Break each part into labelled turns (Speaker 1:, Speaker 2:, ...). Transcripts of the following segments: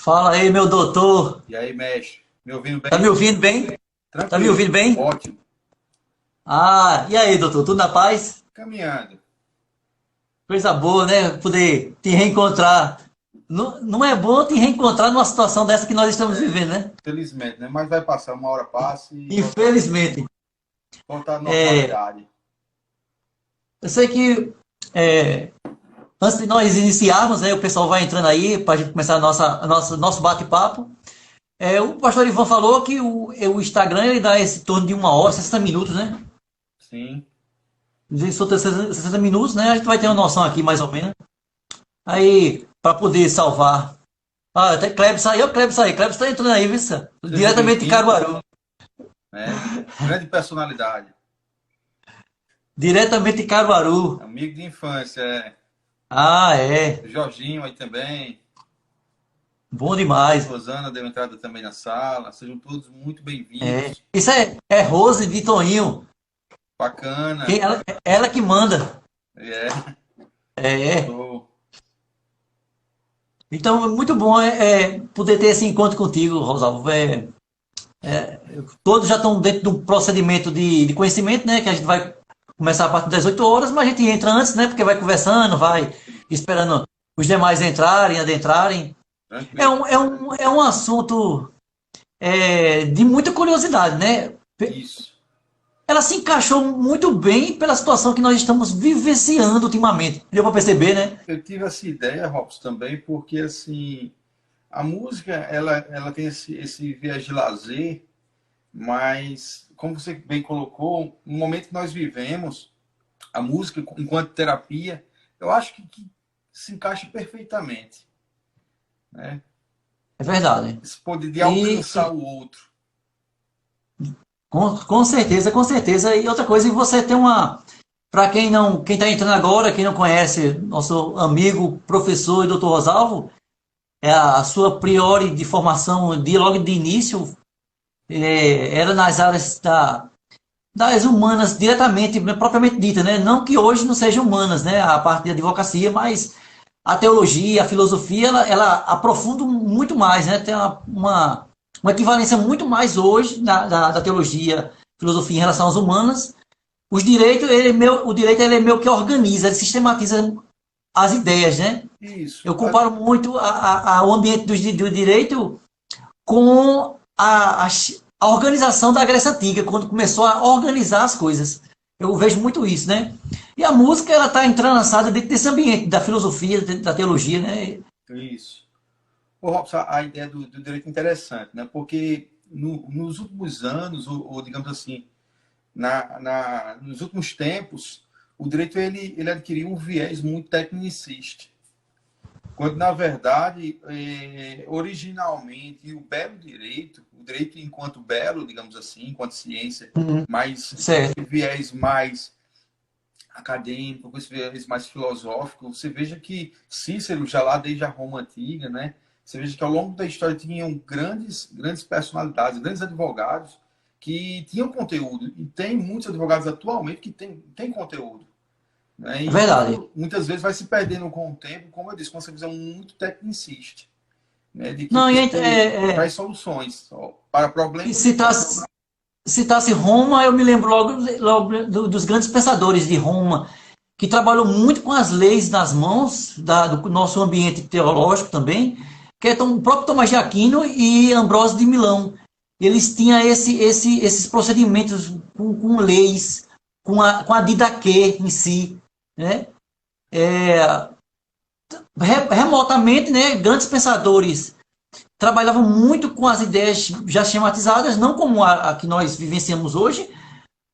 Speaker 1: Fala aí, meu doutor.
Speaker 2: E aí, mestre? Me ouvindo
Speaker 1: Tá me
Speaker 2: bem?
Speaker 1: ouvindo bem? Tá me
Speaker 2: Tranquilo.
Speaker 1: ouvindo bem?
Speaker 2: Ótimo.
Speaker 1: Ah, e aí, doutor? Tudo na paz?
Speaker 2: Caminhando.
Speaker 1: Coisa boa, né? Poder te reencontrar. Não, não é bom te reencontrar numa situação dessa que nós estamos vivendo, né?
Speaker 2: Felizmente, né? Mas vai passar, uma hora passa e
Speaker 1: Infelizmente.
Speaker 2: voltar à
Speaker 1: É,
Speaker 2: normalidade.
Speaker 1: eu sei que antes de nós iniciarmos, né, o pessoal vai entrando aí para a gente começar nosso bate-papo. O pastor Ivan falou que o Instagram ele dá esse torno de 1 hora, 60 minutos, né?
Speaker 2: Sim.
Speaker 1: Solta 60 minutos, né? A gente vai ter uma noção aqui mais ou menos. Aí, para poder salvar. Ah, até Klebs aí, ó, Klebs aí. Klebs tá entrando aí, viu? Sir?
Speaker 2: Seja
Speaker 1: Diretamente de
Speaker 2: bem-vindo,
Speaker 1: Caruaru.
Speaker 2: né? Grande personalidade.
Speaker 1: Diretamente de Caruaru.
Speaker 2: Amigo de infância, é.
Speaker 1: Ah, é.
Speaker 2: Jorginho aí também.
Speaker 1: Bom demais.
Speaker 2: Rosana deu entrada também na sala. Sejam todos muito
Speaker 1: É.
Speaker 2: bem-vindos.
Speaker 1: Isso é Rose de Toninho.
Speaker 2: Bacana.
Speaker 1: Ela que manda.
Speaker 2: É.
Speaker 1: É.
Speaker 2: Show.
Speaker 1: Então, é muito bom poder ter esse encontro contigo, Rosalvo. Todos já estão dentro de um procedimento de conhecimento, né? Que a gente vai começar a partir das 8 horas, mas a gente entra antes, né? Porque vai conversando, vai esperando os demais entrarem, adentrarem.
Speaker 2: Tranquilo.
Speaker 1: É um assunto de muita curiosidade, né?
Speaker 2: Isso.
Speaker 1: Ela se encaixou muito bem pela situação que nós estamos vivenciando ultimamente. Deu para perceber, né?
Speaker 2: Eu tive essa ideia, Robson, também, porque assim. A música, ela tem esse viés de lazer, mas, como você bem colocou, no momento que nós vivemos, a música, enquanto terapia, eu acho que se encaixa perfeitamente, né?
Speaker 1: É verdade.
Speaker 2: Esse poder de
Speaker 1: E
Speaker 2: alcançar o outro.
Speaker 1: com certeza, com certeza. E outra coisa, e você tem uma. Para quem está entrando agora, quem não conhece nosso amigo, professor e doutor Rosalvo, a sua priori de formação de logo de início era nas áreas das humanas diretamente, né, propriamente dita, né? Não que hoje não sejam humanas, né? A parte de advocacia, mas a teologia, a filosofia, ela aprofunda muito mais, né? Tem uma equivalência muito mais hoje da teologia, filosofia em relação às humanas. O direito ele é meio que organiza, ele sistematiza as ideias, né?
Speaker 2: Isso.
Speaker 1: Eu comparo muito o ambiente do direito com a organização da Grécia Antiga, quando começou a organizar as coisas. Eu vejo muito isso, né? E a música, ela está entrelaçada dentro desse ambiente da filosofia, da teologia, né?
Speaker 2: Isso. Ô, Robson, a ideia do direito é interessante, né? Porque nos últimos anos, ou digamos assim, nos últimos tempos, o direito ele adquiriu um viés muito tecnicista. Quando, na verdade, originalmente, o belo direito, o direito enquanto belo, digamos assim, enquanto ciência,
Speaker 1: Uhum.
Speaker 2: mais com esse
Speaker 1: Certo.
Speaker 2: viés mais acadêmico, com esse viés mais filosófico, você veja que Cícero, já lá desde a Roma Antiga, né, você veja que ao longo da história tinham grandes personalidades, grandes advogados que tinham conteúdo. E tem muitos advogados atualmente que têm conteúdo, né?
Speaker 1: É
Speaker 2: E
Speaker 1: verdade.
Speaker 2: isso muitas vezes vai se perdendo com o tempo, como eu disse, com essa visão muito tecnicista, né? De que
Speaker 1: Não,
Speaker 2: você traz soluções para
Speaker 1: e
Speaker 2: problemas.
Speaker 1: citasse Roma, eu me lembro logo dos grandes pensadores de Roma, que trabalhou muito com as leis nas mãos, do nosso ambiente teológico também, que é o próprio Tomás de Aquino e Ambrósio de Milão. Eles tinham esses procedimentos com leis, com a didaquê em si, né? Remotamente, né, grandes pensadores trabalhavam muito com as ideias já schematizadas, não como a que nós vivenciamos hoje,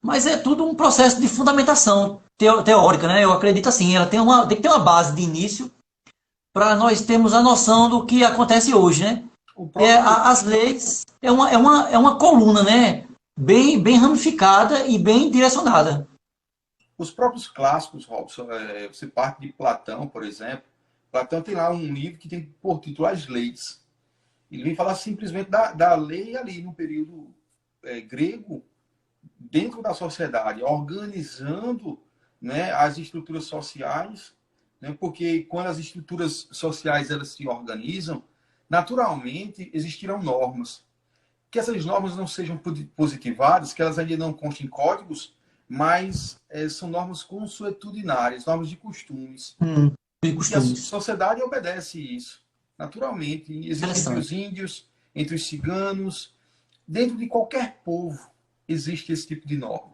Speaker 1: mas é tudo um processo de fundamentação teórica, né? Eu acredito assim, ela tem que ter uma base de início para nós termos a noção do que acontece hoje, né?
Speaker 2: O próprio,
Speaker 1: As leis é uma coluna, né? Bem ramificada e bem direcionada.
Speaker 2: os próprios clássicos, Robson, você parte de Platão, por exemplo. Platão tem lá um livro que tem por título As Leis. Ele vem falar simplesmente da lei ali no período grego, dentro da sociedade, organizando, né, as estruturas sociais, né, porque quando as estruturas sociais elas se organizam, naturalmente existirão normas. Que essas normas não sejam positivadas, que elas ainda não constem em códigos, mas são normas consuetudinárias, normas de costumes.
Speaker 1: De
Speaker 2: E que a
Speaker 1: costumes.
Speaker 2: sociedade obedece isso. Naturalmente, existe entre os
Speaker 1: Interessante.
Speaker 2: índios, entre os ciganos, dentro de qualquer povo, existe esse tipo de norma.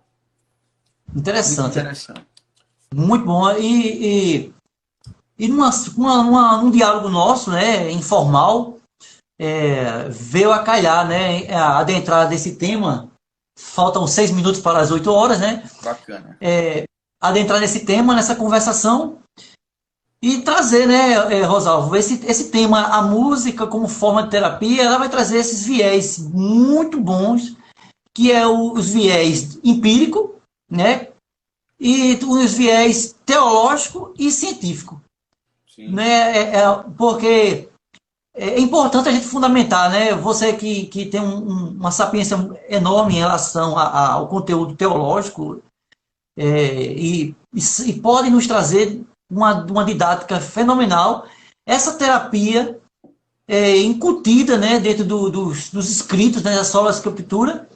Speaker 2: Muito
Speaker 1: Interessante.
Speaker 2: interessante.
Speaker 1: Muito bom. E num diálogo nosso, né, informal, veio a calhar, né, adentrar desse tema. Faltam 6 minutos para as 8 horas, né?
Speaker 2: Bacana.
Speaker 1: Adentrar nesse tema, nessa conversação e trazer, né, Rosalvo, esse tema, a música como forma de terapia, ela vai trazer esses viés muito bons, que é os viés empírico, né? E os viés teológico e científico,
Speaker 2: Sim.
Speaker 1: né? Porque é importante a gente fundamentar, né? Você que tem uma sapiência enorme em relação ao conteúdo teológico e pode nos trazer uma didática fenomenal. Essa terapia incutida, né, dentro dos escritos, né, da Sola Escritura,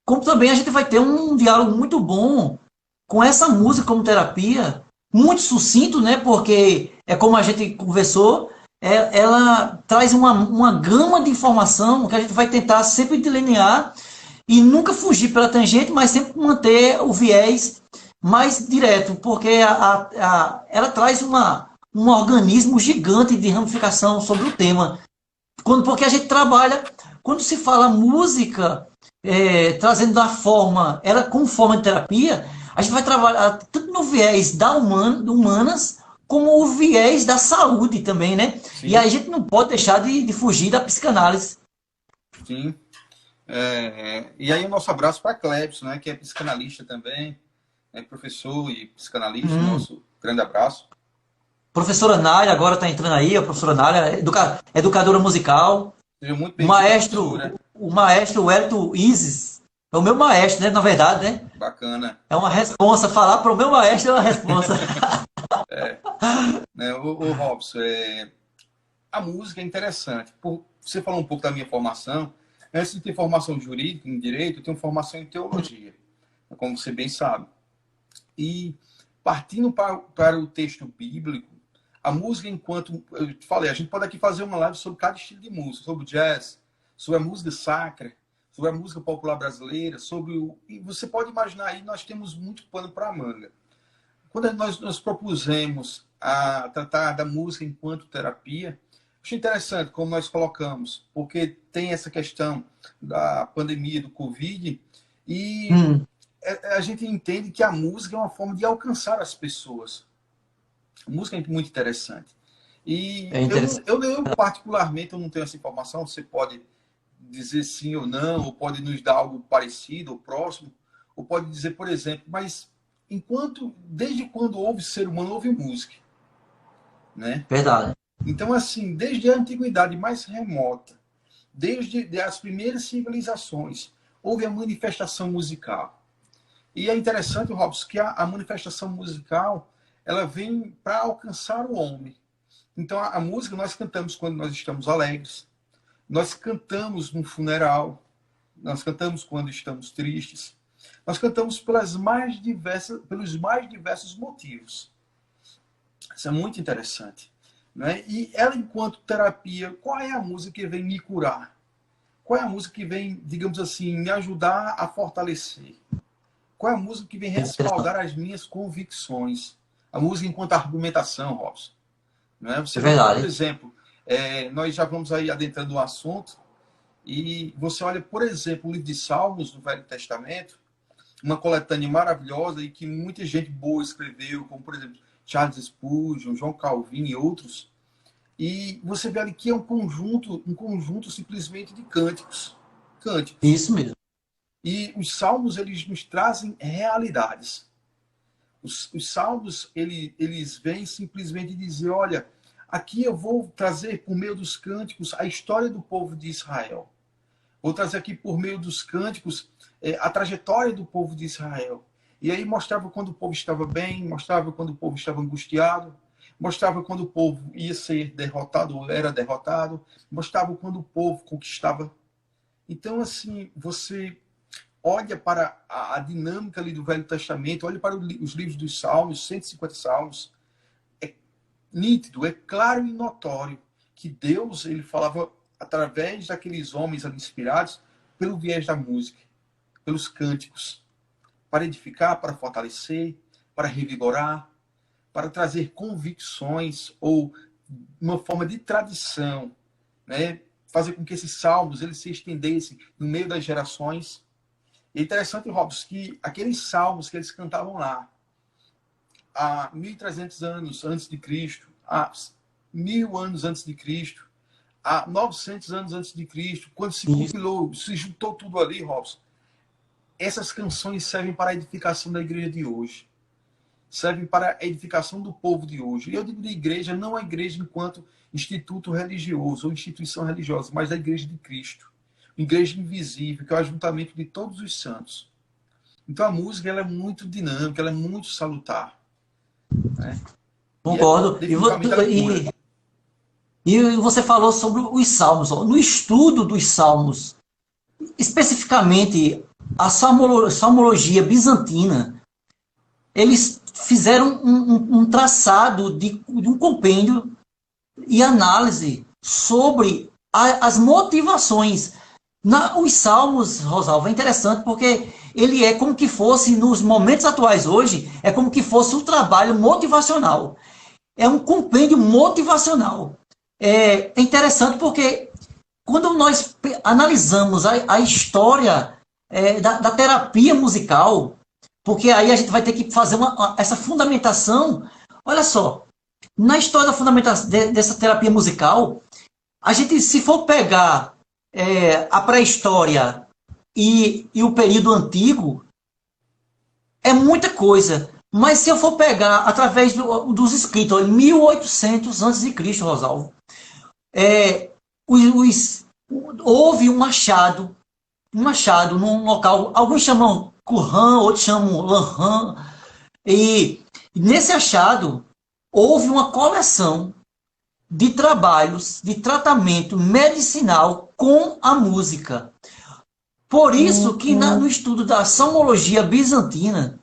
Speaker 1: como também a gente vai ter um diálogo muito bom com essa música como terapia, muito sucinto, né, porque é como a gente conversou, ela traz uma gama de informação que a gente vai tentar sempre delinear e nunca fugir pela tangente, mas sempre manter o viés mais direto, porque ela traz um organismo gigante de ramificação sobre o tema. Porque a gente trabalha, quando se fala música, trazendo da forma, ela como forma de terapia, a gente vai trabalhar tanto no viés humanas, como o viés da saúde também, né? E
Speaker 2: Sim,
Speaker 1: aí a gente não pode deixar de fugir da psicanálise.
Speaker 2: sim. E aí o nosso abraço para Clebson, né, que é psicanalista também, é professor e psicanalista, nosso grande abraço.
Speaker 1: Professora Nália agora está entrando aí, a professora Nália, educadora musical.
Speaker 2: Seja muito
Speaker 1: O
Speaker 2: bem-vinda,
Speaker 1: maestro,
Speaker 2: professora.
Speaker 1: o maestro Wellington Isis, é o meu maestro, né? Na verdade, né?
Speaker 2: Bacana.
Speaker 1: É uma responsa. Falar para o meu maestro é uma responsa.
Speaker 2: Né, o Robson, a música é interessante. Você falou um pouco da minha formação. Antes de ter formação jurídica em direito, eu tenho formação em teologia, como você bem sabe. E partindo para o texto bíblico, a música, enquanto eu te falei, a gente pode aqui fazer uma live sobre cada estilo de música, sobre jazz, sobre a música sacra, sobre a música popular brasileira, e você pode imaginar aí, nós temos muito pano para a manga. Quando nós nos propusemos a tratar da música enquanto terapia, achei interessante como nós colocamos, porque tem essa questão da pandemia do Covid e
Speaker 1: Hum,
Speaker 2: a gente entende que a música é uma forma de alcançar as pessoas. A música é muito interessante. E
Speaker 1: é interessante.
Speaker 2: eu particularmente, eu não tenho essa informação, você pode dizer sim ou não, ou pode nos dar algo parecido ou próximo, ou pode dizer, por exemplo, mas desde quando houve ser humano, houve música, né?
Speaker 1: Verdade.
Speaker 2: Então, assim, desde a antiguidade mais remota, desde as primeiras civilizações, houve a manifestação musical. E é interessante, Robson, que a manifestação musical ela vem para alcançar o homem. Então, a música nós cantamos quando nós estamos alegres, nós cantamos no funeral, nós cantamos quando estamos tristes, nós cantamos pelos mais diversos motivos. Isso é muito interessante. Né? E ela, enquanto terapia, qual é a música que vem me curar? Qual é a música que vem, digamos assim, me ajudar a fortalecer? Qual é a música que vem
Speaker 1: Interessante.
Speaker 2: respaldar as minhas convicções? A música enquanto argumentação, Robson. Né?
Speaker 1: É
Speaker 2: Você vê que, por
Speaker 1: verdade.
Speaker 2: exemplo, nós já vamos aí adentrando o assunto, e você olha, por exemplo, o livro de Salmos do Velho Testamento, uma coletânea maravilhosa e que muita gente boa escreveu, como, por exemplo, Charles Spurgeon, João Calvin e outros. E você vê ali que é um conjunto simplesmente de cânticos. Cânticos.
Speaker 1: Isso mesmo.
Speaker 2: E os salmos, eles nos trazem realidades. Os salmos, eles vêm simplesmente dizer, olha, aqui eu vou trazer por meio dos cânticos a história do povo de Israel. Vou trazer aqui por meio dos cânticos a trajetória do povo de Israel. E aí mostrava quando o povo estava bem, mostrava quando o povo estava angustiado, mostrava quando o povo ia ser derrotado ou era derrotado, mostrava quando o povo conquistava. Então, assim, você olha para a dinâmica ali do Velho Testamento, olha para os livros dos Salmos, 150 Salmos, é nítido, é claro e notório que Deus, ele falava através daqueles homens ali inspirados pelo viés da música, pelos cânticos, para edificar, para fortalecer, para revigorar, para trazer convicções ou uma forma de tradição, né? Fazer com que esses salmos eles se estendessem no meio das gerações. É interessante, Robson, que aqueles salmos que eles cantavam lá, há 1.300 anos antes de Cristo, há 1.000 anos antes de Cristo, há 900 anos antes de Cristo, quando se compilou, se juntou tudo ali, Robson, essas canções servem para a edificação da igreja de hoje. Servem para a edificação do povo de hoje. E eu digo de igreja, não a igreja enquanto instituto religioso ou instituição religiosa, mas da igreja de Cristo. Igreja invisível, que é o ajuntamento de todos os santos. Então a música ela é muito dinâmica, ela é muito salutar. Né?
Speaker 1: Concordo. E você falou sobre os salmos. No estudo dos salmos, especificamente a salmologia bizantina, eles fizeram um traçado de um compêndio e análise sobre as motivações. Os salmos, Rosalva, é interessante porque ele é como que fosse, nos momentos atuais hoje, é como que fosse um trabalho motivacional. É um compêndio motivacional. É interessante porque quando nós analisamos a história da terapia musical, porque aí a gente vai ter que fazer essa fundamentação. Olha só, na história da fundamentação dessa terapia musical, a gente, se for pegar a pré-história e o período antigo, é muita coisa. Mas se eu for pegar através dos escritos, 1800 a.C., Rosalvo, houve um machado num local, alguns chamam Qumran, outros chamam Lanran, e nesse achado houve uma coleção de trabalhos de tratamento medicinal com a música. Por isso que no estudo da salmologia bizantina,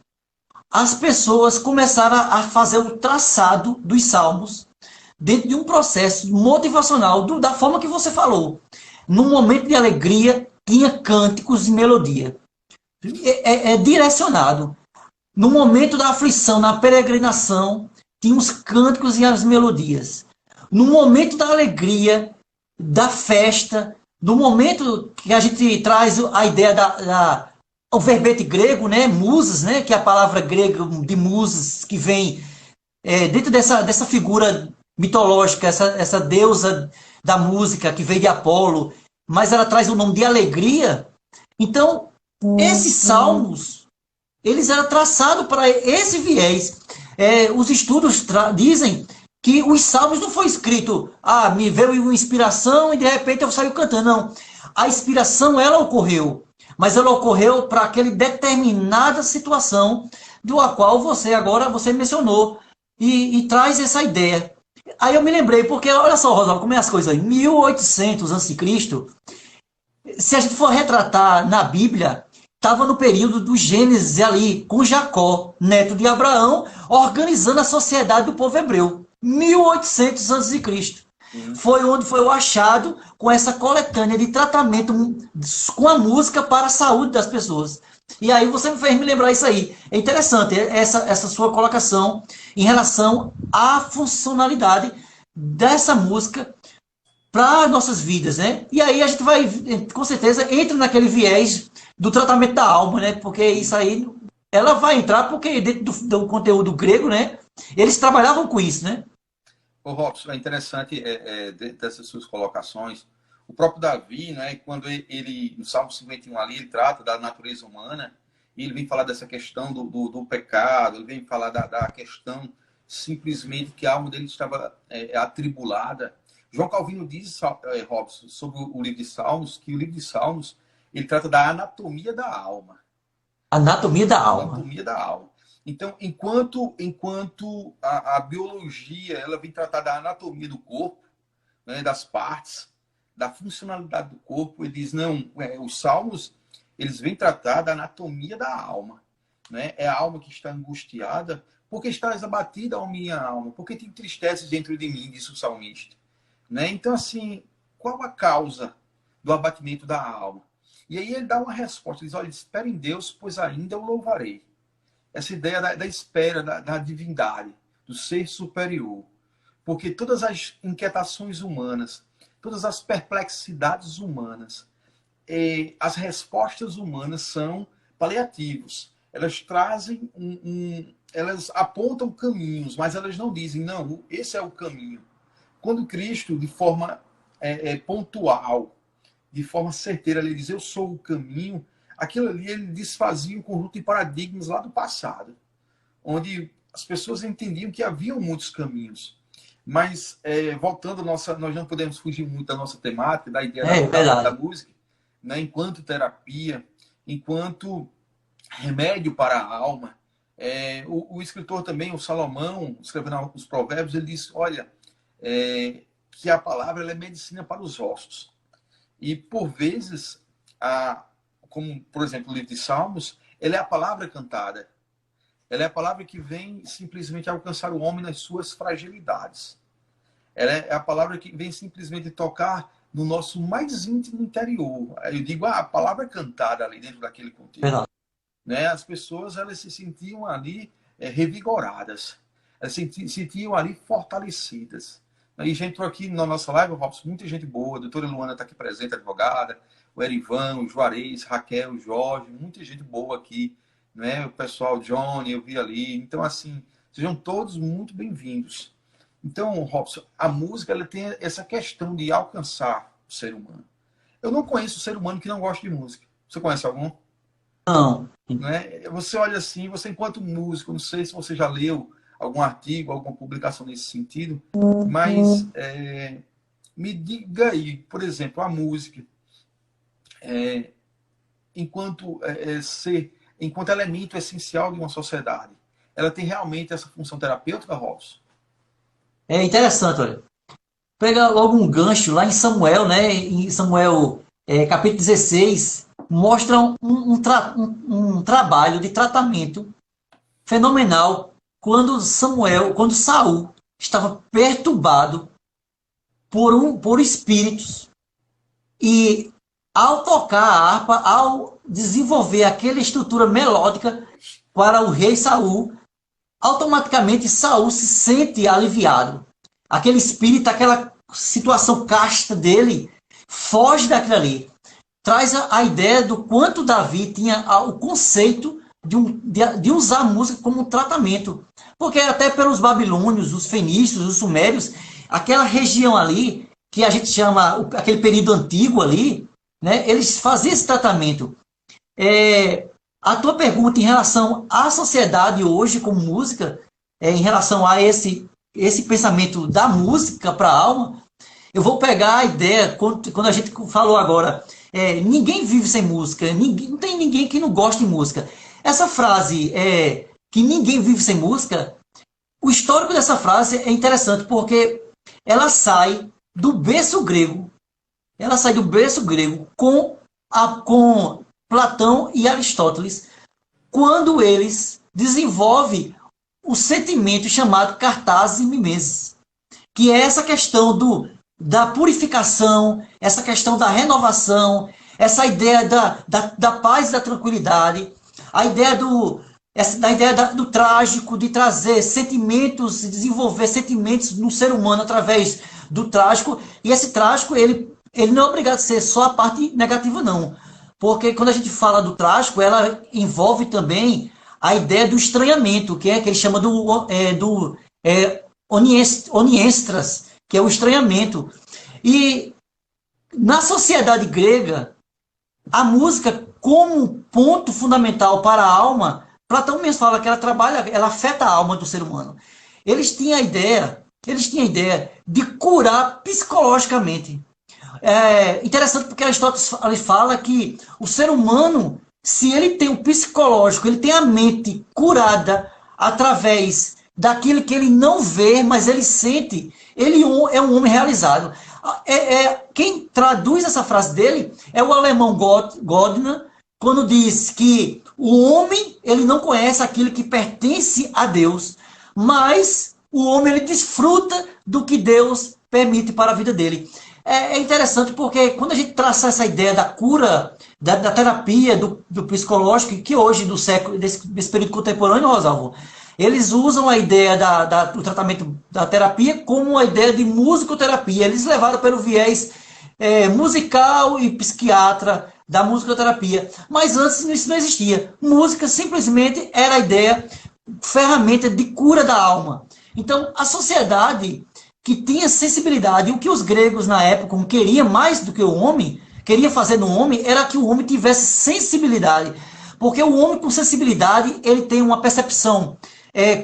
Speaker 1: as pessoas começaram a fazer o traçado dos salmos dentro de um processo motivacional, da forma que você falou. No momento de alegria, tinha cânticos e melodia. É direcionado. No momento da aflição, na peregrinação, tinha os cânticos e as melodias. No momento da alegria, da festa, no momento que a gente traz a ideia o verbete grego, né, musas, né, que é a palavra grega de musas, que vem dentro dessa figura mitológica, essa deusa da música que veio de Apolo, mas ela traz o nome de alegria. Então, esses salmos, eles eram traçados para esse viés. Os estudos dizem que os salmos não foi escrito, me veio uma inspiração e de repente eu saio cantando. Não. A inspiração, ela ocorreu, mas ela ocorreu para aquela determinada situação do qual você mencionou e traz essa ideia. Aí eu me lembrei, porque olha só, Rosalvo, como é as coisas. Em 1800 a.C., se a gente for retratar na Bíblia, estava no período do Gênesis ali, com Jacó, neto de Abraão, organizando a sociedade do povo hebreu. 1800 a.C. Foi onde foi o achado com essa coletânea de tratamento com a música para a saúde das pessoas. E aí você me fez me lembrar isso aí. É interessante essa sua colocação em relação à funcionalidade dessa música para nossas vidas, né? E aí a gente vai, com certeza, entra naquele viés do tratamento da alma, né? Porque isso aí, ela vai entrar porque dentro do conteúdo grego, né? Eles trabalhavam com isso, né?
Speaker 2: Ô, Robson, é interessante dessas suas colocações. O próprio Davi, né, quando ele, no Salmo 51 ali, ele trata da natureza humana, e ele vem falar dessa questão do pecado, ele vem falar da questão simplesmente que a alma dele estava atribulada. João Calvino diz, Robson, sobre o livro de Salmos, que o livro de Salmos, ele trata da anatomia da alma.
Speaker 1: Anatomia da alma.
Speaker 2: Anatomia da alma. Então, enquanto a biologia ela vem tratar da anatomia do corpo, né, das partes, da funcionalidade do corpo, ele diz, não, os salmos, eles vêm tratar da anatomia da alma. Né? É a alma que está angustiada, porque estás abatida, a minha alma, porque te entristeces dentro de mim, disse o salmista. Né? Então, assim, qual a causa do abatimento da alma? E aí ele dá uma resposta, ele diz, olha, espere em Deus, pois ainda o louvarei. Essa ideia da espera, da divindade, do ser superior. Porque todas as inquietações humanas, todas as perplexidades humanas, as respostas humanas são paliativos. Elas trazem elas apontam caminhos, mas elas não dizem, não, esse é o caminho. Quando Cristo, de forma pontual, de forma certeira, ele diz, eu sou o caminho, aquilo ali ele desfazia um conjunto de paradigmas lá do passado, onde as pessoas entendiam que haviam muitos caminhos. Mas, voltando, nós não podemos fugir muito da nossa temática, da ideia da música, né, enquanto terapia, enquanto remédio para a alma. O escritor também, o Salomão, escrevendo os provérbios, ele diz, olha, que a palavra ela é medicina para os ossos. E, por vezes, como, por exemplo, o livro de Salmos, ela é a palavra cantada. Ela é a palavra que vem simplesmente alcançar o homem nas suas fragilidades. Ela é a palavra que vem simplesmente tocar no nosso mais íntimo interior. Eu digo, a palavra cantada ali dentro daquele contexto. Né? As pessoas elas se sentiam ali revigoradas. Elas se sentiam ali fortalecidas. E já entrou aqui na nossa live, Robson, muita gente boa. A doutora Luana está aqui presente, advogada. O Erivan, o Juarez, Raquel, o Jorge. Muita gente boa aqui. Né? O pessoal, Johnny, eu vi ali. Então, assim, sejam todos muito bem-vindos. Então, Robson, a música ela tem essa questão de alcançar o ser humano. Eu não conheço um ser humano que não gosta de música. Você conhece algum?
Speaker 1: Não.
Speaker 2: Né? Você olha assim, você enquanto músico, não sei se você já leu algum artigo, alguma publicação nesse sentido, mas me diga aí, por exemplo, a música, enquanto elemento essencial de uma sociedade, ela tem realmente essa função terapêutica, Robson?
Speaker 1: É interessante, olha. Pega logo um gancho lá em Samuel, né? Em Samuel, capítulo 16, mostra um trabalho de tratamento fenomenal quando Saul estava perturbado por espíritos e ao tocar a harpa, ao desenvolver aquela estrutura melódica para o rei Saul, automaticamente Saul se sente aliviado. Aquele espírito, aquela situação casta dele, foge daquilo ali. Traz a ideia do quanto Davi tinha o conceito de usar a música como um tratamento. Porque até pelos babilônios, os fenícios, os sumérios, aquela região ali, que a gente chama, aquele período antigo ali, né, eles faziam esse tratamento. A tua pergunta em relação à sociedade hoje com música, em relação a esse pensamento da música para a alma, eu vou pegar a ideia, quando a gente falou agora, ninguém vive sem música, não tem ninguém que não goste de música. Essa frase, que ninguém vive sem música, o histórico dessa frase é interessante, porque ela sai do berço grego, com Platão e Aristóteles, quando eles desenvolvem o sentimento chamado cartazes e mimesis, que é essa questão da purificação, essa questão da renovação, essa ideia da paz e da tranquilidade, a ideia do trágico, de trazer sentimentos, desenvolver sentimentos no ser humano através do trágico, e esse trágico, ele não é obrigado a ser só a parte negativa, não. Porque quando a gente fala do trágico, ela envolve também a ideia do estranhamento, que ele chama oniestras, que é o estranhamento. E na sociedade grega, a música como ponto fundamental para a alma, Platão mesmo fala que ela afeta a alma do ser humano. Eles tinham a ideia de curar psicologicamente. É interessante porque Aristóteles fala que o ser humano, se ele tem o psicológico, ele tem a mente curada, através daquilo que ele não vê, mas ele sente, ele é um homem realizado. Quem traduz essa frase dele é o alemão Godner, quando diz que o homem ele não conhece aquilo que pertence a Deus, mas o homem ele desfruta do que Deus permite para a vida dele. É interessante porque quando a gente traça essa ideia da cura, da terapia, do psicológico, que hoje, do século, desse período contemporâneo, Rosalvo, eles usam a ideia do tratamento da terapia como a ideia de musicoterapia. Eles levaram pelo viés musical e psiquiatra da musicoterapia. Mas antes isso não existia. Música simplesmente era a ideia, ferramenta de cura da alma. Então, a sociedade que tinha sensibilidade, o que os gregos na época queriam mais do que o homem, queria fazer no homem, era que o homem tivesse sensibilidade. Porque o homem com sensibilidade, ele tem uma percepção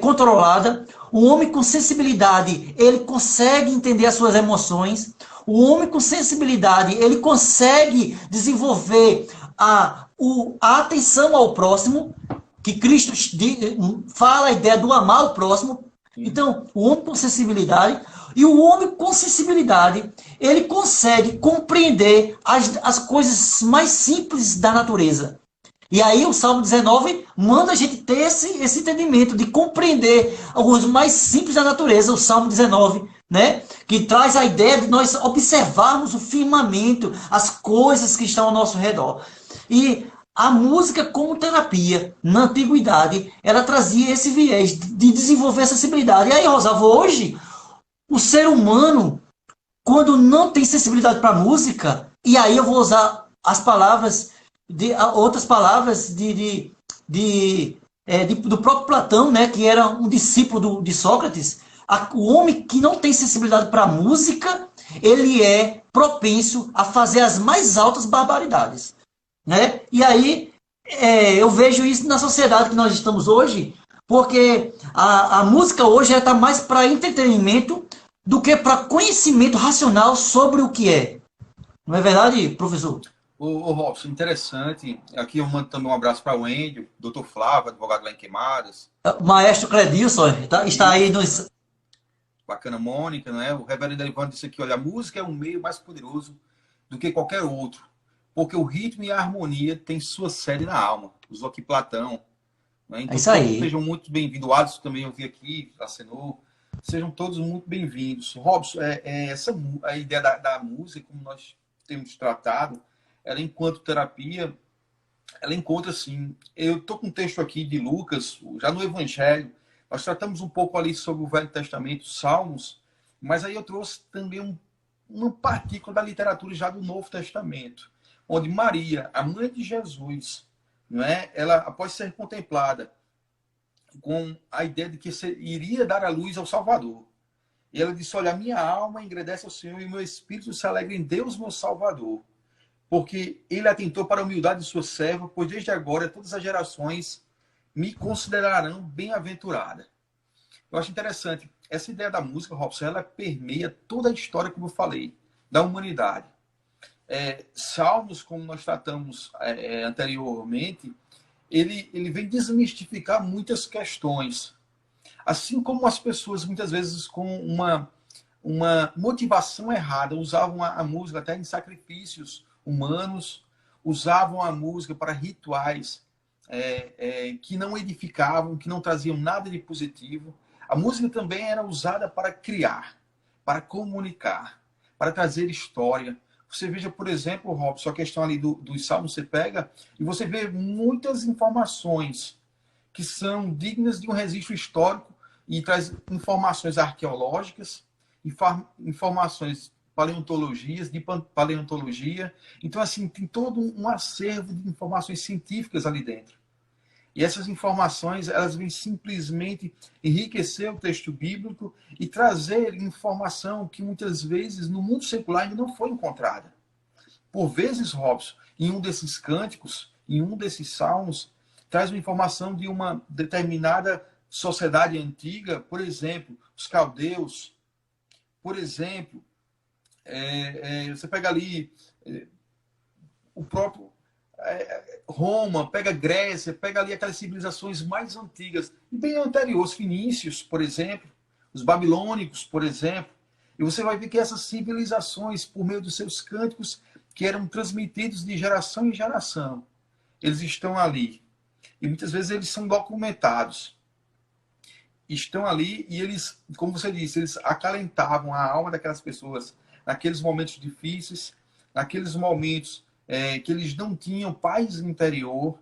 Speaker 1: controlada. O homem com sensibilidade, ele consegue entender as suas emoções. O homem com sensibilidade, ele consegue desenvolver a atenção ao próximo, que Cristo fala a ideia do amar o próximo. Então, o homem com sensibilidade, e o homem com sensibilidade, ele consegue compreender as coisas mais simples da natureza. E aí o Salmo 19 manda a gente ter esse entendimento de compreender alguns mais simples da natureza, o Salmo 19, né? Que traz a ideia de nós observarmos o firmamento, as coisas que estão ao nosso redor. E a música como terapia, na antiguidade, ela trazia esse viés de desenvolver essa sensibilidade. E aí, Rosalvo, hoje, o ser humano, quando não tem sensibilidade para a música, e aí eu vou usar as palavras, outras palavras do próprio Platão, né, que era um discípulo de Sócrates, o homem que não tem sensibilidade para a música, ele é propenso a fazer as mais altas barbaridades. Né? E aí eu vejo isso na sociedade que nós estamos hoje, porque a música hoje está mais para entretenimento do que para conhecimento racional sobre o que é. Não é verdade, professor?
Speaker 2: Ô Robson, interessante. Aqui eu mando também um abraço para o Índio, doutor Flávio, advogado lá em Queimadas.
Speaker 1: Maestro Cledilson está aí nos...
Speaker 2: Bacana, Mônica, né? O reverendo Evandro disse aqui, olha, a música é um meio mais poderoso do que qualquer outro, porque o ritmo e a harmonia têm sua sede na alma. Usou aqui Platão. Né? Então,
Speaker 1: é isso aí.
Speaker 2: sejam muito bem-vindos. O Alisson também eu vi aqui, acenou. Sejam todos muito bem-vindos. Robson, a ideia da música, como nós temos tratado, ela enquanto terapia, ela encontra assim. Eu estou com um texto aqui de Lucas, já no Evangelho. Nós tratamos um pouco ali sobre o Velho Testamento, Salmos, mas aí eu trouxe também uma partícula da literatura já do Novo Testamento, onde Maria, a mãe de Jesus, não é? Ela, após ser contemplada com a ideia de que iria dar a luz ao Salvador, e ela disse, olha, minha alma engrandece ao Senhor e meu espírito se alegra em Deus, meu Salvador, porque ele atentou para a humildade de sua serva, pois desde agora todas as gerações me considerarão bem-aventurada. Eu acho interessante, essa ideia da música, Robson, ela permeia toda a história, como eu falei, da humanidade. Salmos, como nós tratamos anteriormente, ele vem desmistificar muitas questões. Assim como as pessoas, muitas vezes, com uma motivação errada, usavam a música até em sacrifícios humanos, usavam a música para rituais que não edificavam, que não traziam nada de positivo. A música também era usada para criar, para comunicar, para trazer história. Você veja, por exemplo, Robson, a questão ali dos Salmos, você pega e você vê muitas informações que são dignas de um registro histórico e traz informações arqueológicas, informações de paleontologia. Então, assim, tem todo um acervo de informações científicas ali dentro. E essas informações, elas vêm simplesmente enriquecer o texto bíblico e trazer informação que muitas vezes no mundo secular ainda não foi encontrada. Por vezes, Robson, em um desses cânticos, em um desses salmos, traz uma informação de uma determinada sociedade antiga, por exemplo, os caldeus, por exemplo, você pega ali o próprio Roma, pega Grécia, pega ali aquelas civilizações mais antigas, e bem anteriores, os fenícios, por exemplo, os babilônicos, por exemplo, e você vai ver que essas civilizações, por meio dos seus cânticos, que eram transmitidos de geração em geração, eles estão ali. E muitas vezes eles são documentados. Estão ali e eles, como você disse, eles acalentavam a alma daquelas pessoas naqueles momentos difíceis, naqueles momentos que eles não tinham paz interior,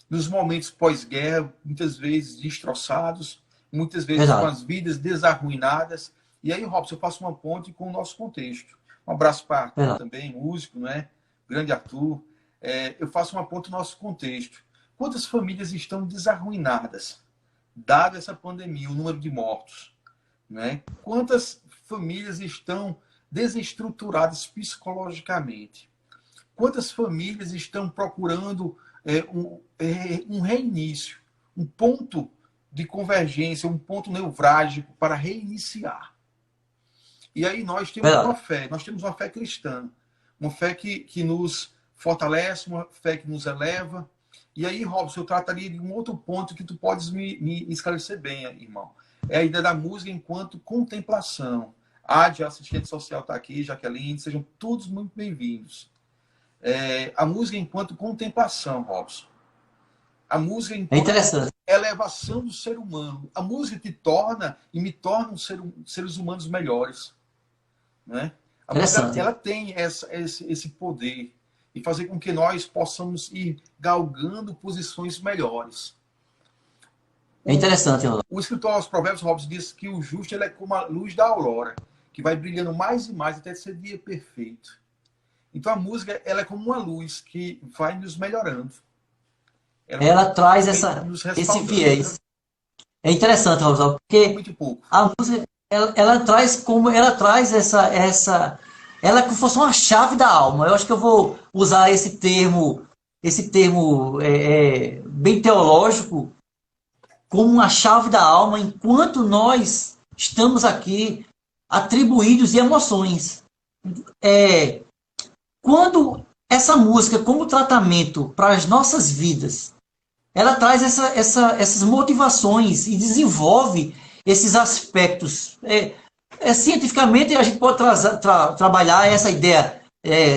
Speaker 2: nos momentos pós-guerra, muitas vezes destroçados, muitas vezes com as vidas desarruinadas. E aí, Robson, eu faço uma ponte com o nosso contexto. Um abraço para Arthur também, músico, né? Grande Arthur. Eu faço uma ponte no nosso contexto. Quantas famílias estão desarruinadas, dada essa pandemia, o número de mortos, né? Quantas famílias estão desestruturadas psicologicamente? Quantas famílias estão procurando um reinício, um ponto de convergência, um ponto nevrálgico para reiniciar? E aí nós temos uma fé, nós temos uma fé cristã, uma fé que nos fortalece, uma fé que nos eleva. E aí, Robson, eu trataria de um outro ponto que tu podes me esclarecer bem, irmão. É a ideia da música enquanto contemplação. A assistente social está aqui, Jaqueline, sejam todos muito bem-vindos. A música enquanto contemplação, Robson. A música enquanto elevação do ser humano. A música te torna e me torna seres humanos melhores. Né? A música, ela tem esse poder e fazer com que nós possamos ir galgando posições melhores.
Speaker 1: É interessante.
Speaker 2: O escritor aos Provérbios, Robson, diz que o justo ele é como a luz da aurora, que vai brilhando mais e mais até ser dia perfeito. Então a música ela é como uma luz que vai nos melhorando.
Speaker 1: Ela traz esse viés. É interessante, Rosalvo, porque a música ela traz essa ela é como se fosse uma chave da alma. Eu acho que eu vou usar esse termo bem teológico, como uma chave da alma, enquanto nós estamos aqui atribuídos de emoções. Quando essa música, como tratamento para as nossas vidas, ela traz essas motivações e desenvolve esses aspectos. Cientificamente, a gente pode trabalhar essa ideia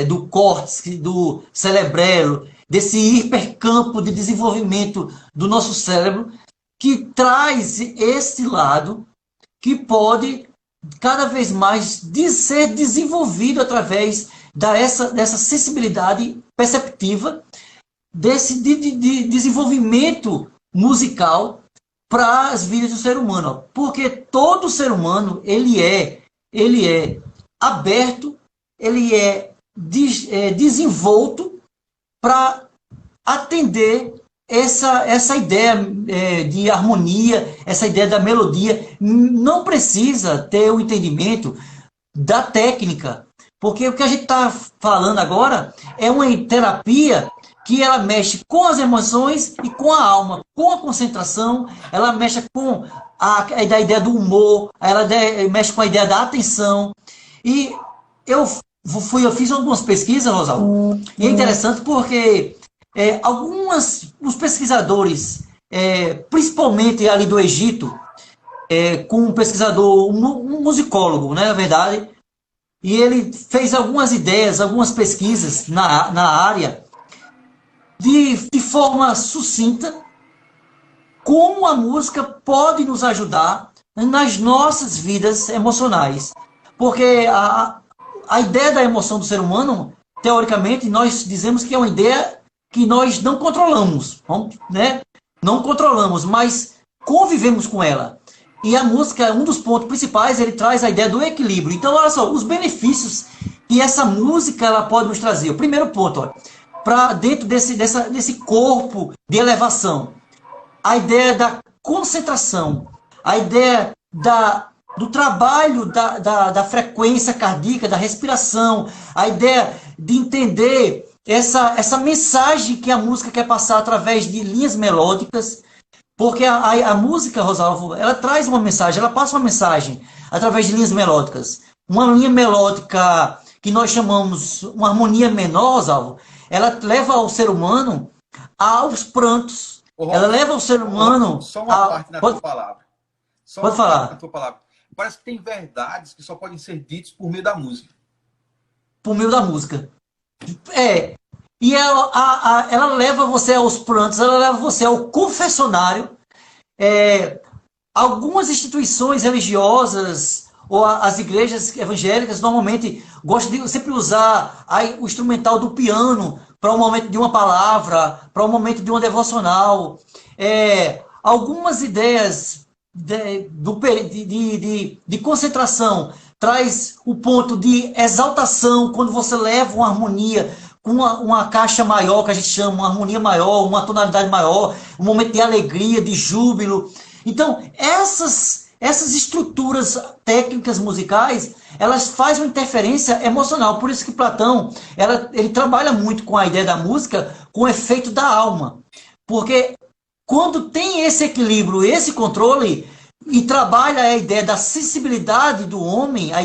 Speaker 1: do córtex, do cerebelo, desse hipercampo de desenvolvimento do nosso cérebro, que traz esse lado que pode cada vez mais ser desenvolvido através dessa sensibilidade perceptiva, desse de desenvolvimento musical para as vidas do ser humano. Porque todo ser humano ele é aberto, ele é desenvolto para atender essa ideia de harmonia, essa ideia da melodia. Não precisa ter o entendimento da técnica, porque o que a gente está falando agora é uma terapia que ela mexe com as emoções e com a alma, com a concentração, ela mexe com a ideia do humor, ela mexe com a ideia da atenção. E eu fiz algumas pesquisas, Rosalvo, e é interessante porque os pesquisadores, principalmente ali do Egito, com um pesquisador, um musicólogo, né, na verdade, e ele fez algumas ideias, algumas pesquisas na área, de forma sucinta, como a música pode nos ajudar nas nossas vidas emocionais. Porque a ideia da emoção do ser humano, teoricamente, nós dizemos que é uma ideia que nós não controlamos, né? Não controlamos, mas convivemos com ela. E a música, um dos pontos principais, ele traz a ideia do equilíbrio. Então, olha só, os benefícios que essa música ela pode nos trazer. O primeiro ponto, para dentro desse corpo de elevação, a ideia da concentração, a ideia do trabalho da frequência cardíaca, da respiração, a ideia de entender essa mensagem que a música quer passar através de linhas melódicas, porque a música, Rosalvo, ela traz uma mensagem, ela passa uma mensagem através de linhas melódicas. Uma linha melódica que nós chamamos uma harmonia menor, Rosalvo, ela leva o ser humano aos prantos.
Speaker 2: Ô,
Speaker 1: Ela
Speaker 2: Robson,
Speaker 1: leva o ser humano
Speaker 2: só uma parte na tua
Speaker 1: Pode,
Speaker 2: palavra. Só
Speaker 1: pode
Speaker 2: uma parte na
Speaker 1: falar.
Speaker 2: tua palavra. Parece que tem verdades que só podem ser ditas por meio da música.
Speaker 1: Por meio da música. É. E ela leva você aos prantos, ela leva você ao confessionário. É, algumas instituições religiosas ou as igrejas evangélicas normalmente gostam de sempre usar o instrumental do piano para um momento de uma palavra, para um momento de uma devocional. Algumas ideias de concentração traz o ponto de exaltação quando você leva uma harmonia com uma caixa maior, que a gente chama, uma harmonia maior, uma tonalidade maior, um momento de alegria, de júbilo. Então, essas estruturas técnicas musicais, elas fazem uma interferência emocional. Por isso que Platão, ele trabalha muito com a ideia da música, com o efeito da alma. Porque quando tem esse equilíbrio, esse controle, e trabalha a ideia da sensibilidade do homem, a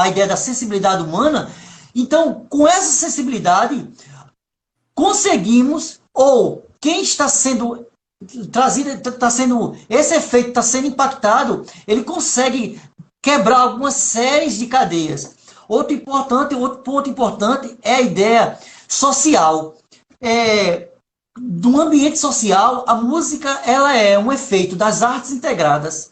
Speaker 1: ideia da sensibilidade humana, então, com essa sensibilidade, conseguimos, ou quem está sendo trazido, está sendo, esse efeito está sendo impactado, ele consegue quebrar algumas séries de cadeias. Outro ponto importante é a ideia social. Do ambiente social, a música ela é um efeito das artes integradas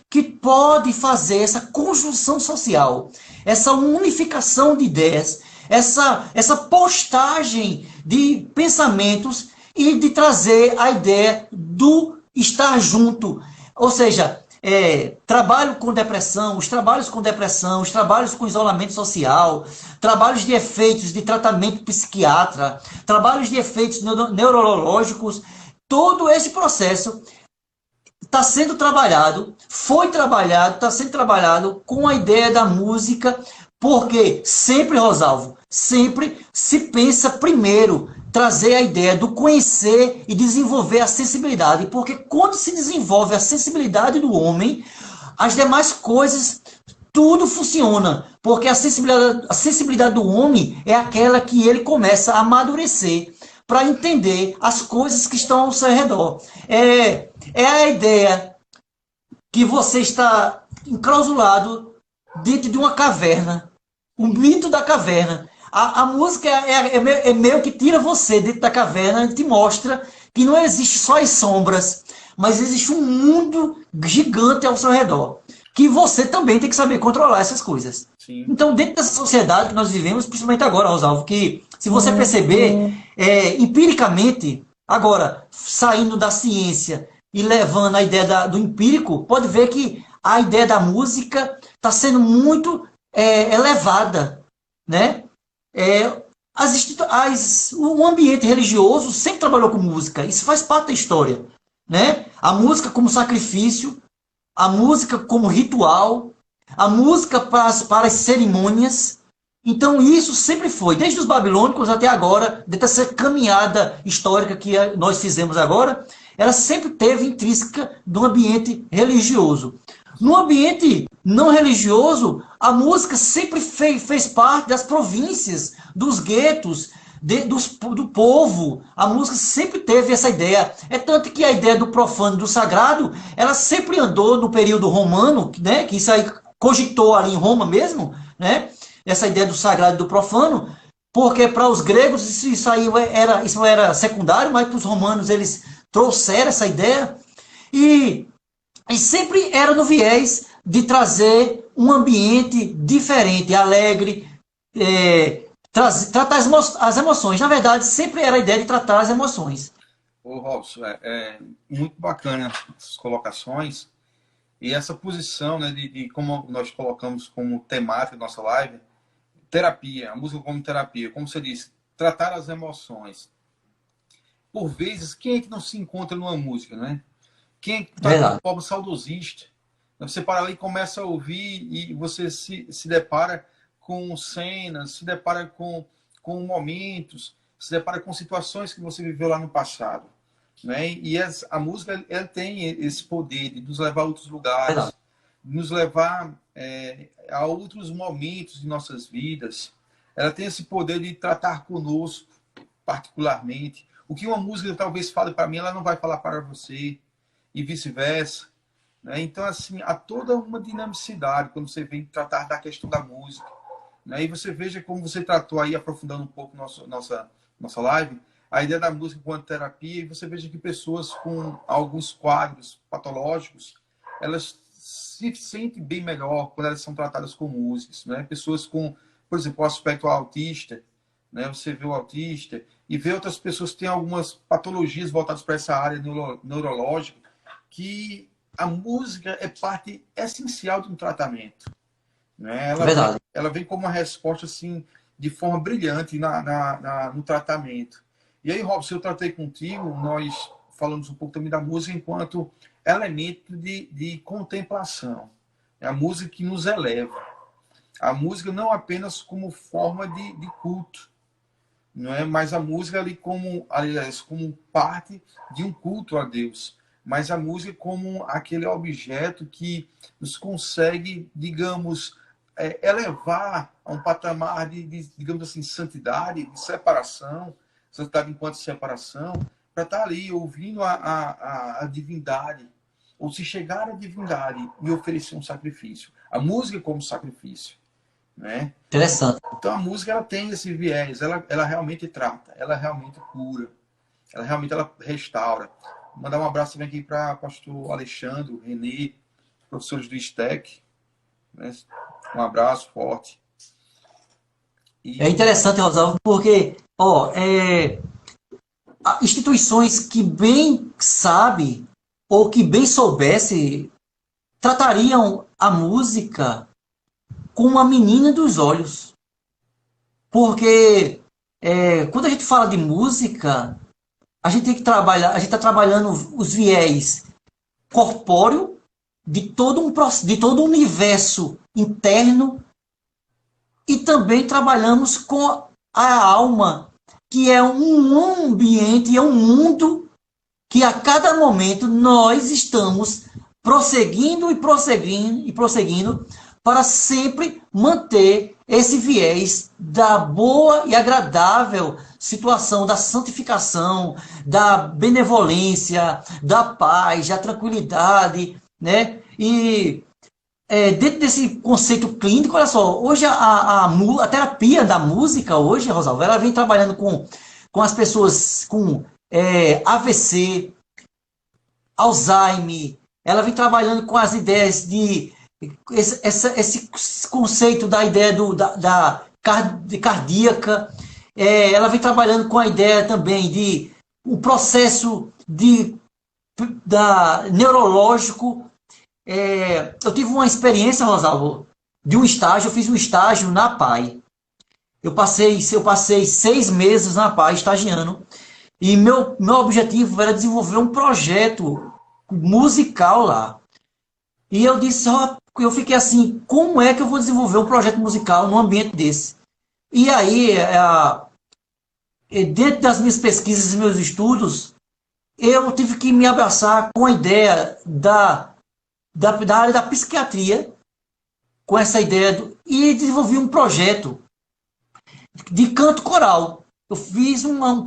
Speaker 1: que pode fazer essa conjunção social, essa unificação de ideias, essa postagem de pensamentos e de trazer a ideia do estar junto. Ou seja, trabalho com depressão, os trabalhos com depressão, os trabalhos com isolamento social, trabalhos de efeitos de tratamento psiquiatra, trabalhos de efeitos neurológicos, todo esse processo está sendo trabalhado, foi trabalhado, está sendo trabalhado com a ideia da música, porque sempre, Rosalvo, sempre se pensa primeiro trazer a ideia do conhecer e desenvolver a sensibilidade, porque quando se desenvolve a sensibilidade do homem, as demais coisas, tudo funciona, porque a sensibilidade do homem é aquela que ele começa a amadurecer para entender as coisas que estão ao seu redor. É a ideia que você está enclausulado dentro de uma caverna, o mito da caverna. A música é meio que tira você dentro da caverna e te mostra que não existe só as sombras, mas existe um mundo gigante ao seu redor, que você também tem que saber controlar essas coisas.
Speaker 2: Sim.
Speaker 1: Então, dentro dessa sociedade que nós vivemos, principalmente agora, Rosalvo, que se você perceber, empiricamente, agora, saindo da ciência e levando a ideia do empírico, pode ver que a ideia da música está sendo muito elevada, né? O ambiente religioso sempre trabalhou com música, isso faz parte da história, né? A música como sacrifício, a música como ritual, a música para as cerimônias. Então isso sempre foi, desde os babilônicos até agora, dessa caminhada histórica que nós fizemos agora, ela sempre teve intrínseca do ambiente religioso. No ambiente não religioso, a música sempre fez parte das províncias, dos guetos, do povo. A música sempre teve essa ideia. É tanto que a ideia do profano e do sagrado, ela sempre andou no período romano, né, que isso aí cogitou ali em Roma mesmo, né, essa ideia do sagrado e do profano, porque para os gregos isso era secundário, mas para os romanos eles trouxeram essa ideia. E sempre era no viés de trazer um ambiente diferente, alegre, tratar as emoções. Na verdade, sempre era a ideia de tratar as emoções.
Speaker 2: Ô, Robson, é muito bacana essas colocações e essa posição, né, de como nós colocamos como temática da nossa live, terapia, a música como terapia, como você disse, tratar as emoções. Por vezes, quem é que não se encontra numa música, né? Quem está com um pobre saudosista, você para ali e começa a ouvir e você se depara com cenas, se depara com momentos, se depara com situações que você viveu lá no passado, né? E a música ela tem esse poder de nos levar a outros lugares, de nos levar a outros momentos de nossas vidas. Ela tem esse poder de tratar conosco, particularmente. O que uma música talvez fale para mim, ela não vai falar para você, e vice-versa. Né? Então, assim, há toda uma dinamicidade quando você vem tratar da questão da música. Né? E você veja como você tratou aí, aprofundando um pouco nossa live, a ideia da música quanto terapia, e você veja que pessoas com alguns quadros patológicos, elas se sentem bem melhor quando elas são tratadas com músicas. Né? Pessoas com, por exemplo, o aspecto autista, né? Você vê o autista e vê outras pessoas que têm algumas patologias voltadas para essa área neurológica, que a música é parte essencial de um tratamento. Né?
Speaker 1: Verdade.
Speaker 2: Ela vem como uma resposta assim, de forma brilhante no tratamento. E aí, Robson, eu tratei contigo, nós falamos um pouco também da música enquanto elemento de contemplação. É a música que nos eleva. A música não apenas como forma de culto, não é? Mas a música ali como, aliás, como parte de um culto a Deus. Mas a música como aquele objeto que nos consegue, digamos, elevar a um patamar digamos assim, santidade, de separação, santidade enquanto separação, para estar ali ouvindo a divindade, ou se chegar à divindade e oferecer um sacrifício. A música como sacrifício. Né?
Speaker 1: Interessante.
Speaker 2: Então a música ela tem esse viés, ela realmente trata, ela realmente cura, ela restaura. Vou mandar um abraço também aqui para o pastor Alexandre, Renê, professores do STEC. Né? Um abraço forte.
Speaker 1: É interessante, Rosalvo, porque instituições que bem sabem ou que bem soubesse tratariam a música como uma menina dos olhos. Porque quando a gente fala de música, a gente tem que trabalhar, a gente está trabalhando os viés corpóreo de todo um universo interno e também trabalhamos com a alma, que é um ambiente, é um mundo que a cada momento nós estamos prosseguindo e prosseguindo e prosseguindo para sempre manter esse viés da boa e agradável situação da santificação, da benevolência, da paz, da tranquilidade, né? E dentro desse conceito clínico, olha só, hoje a terapia da música, hoje, Rosalva, ela vem trabalhando com as pessoas com AVC, Alzheimer, ela vem trabalhando com as ideias de esse conceito da ideia de cardíaca, ela vem trabalhando com a ideia também de um processo neurológico. Eu tive uma experiência, Rosalvo, de um estágio, eu fiz um estágio na PAI. Eu passei 6 meses na PAI estagiando, e meu objetivo era desenvolver um projeto musical lá. E eu disse, eu fiquei assim, como é que eu vou desenvolver um projeto musical num ambiente desse? E aí, dentro das minhas pesquisas e meus estudos, eu tive que me abraçar com a ideia da área da psiquiatria, com essa ideia, e desenvolvi um projeto de canto coral. Eu fiz um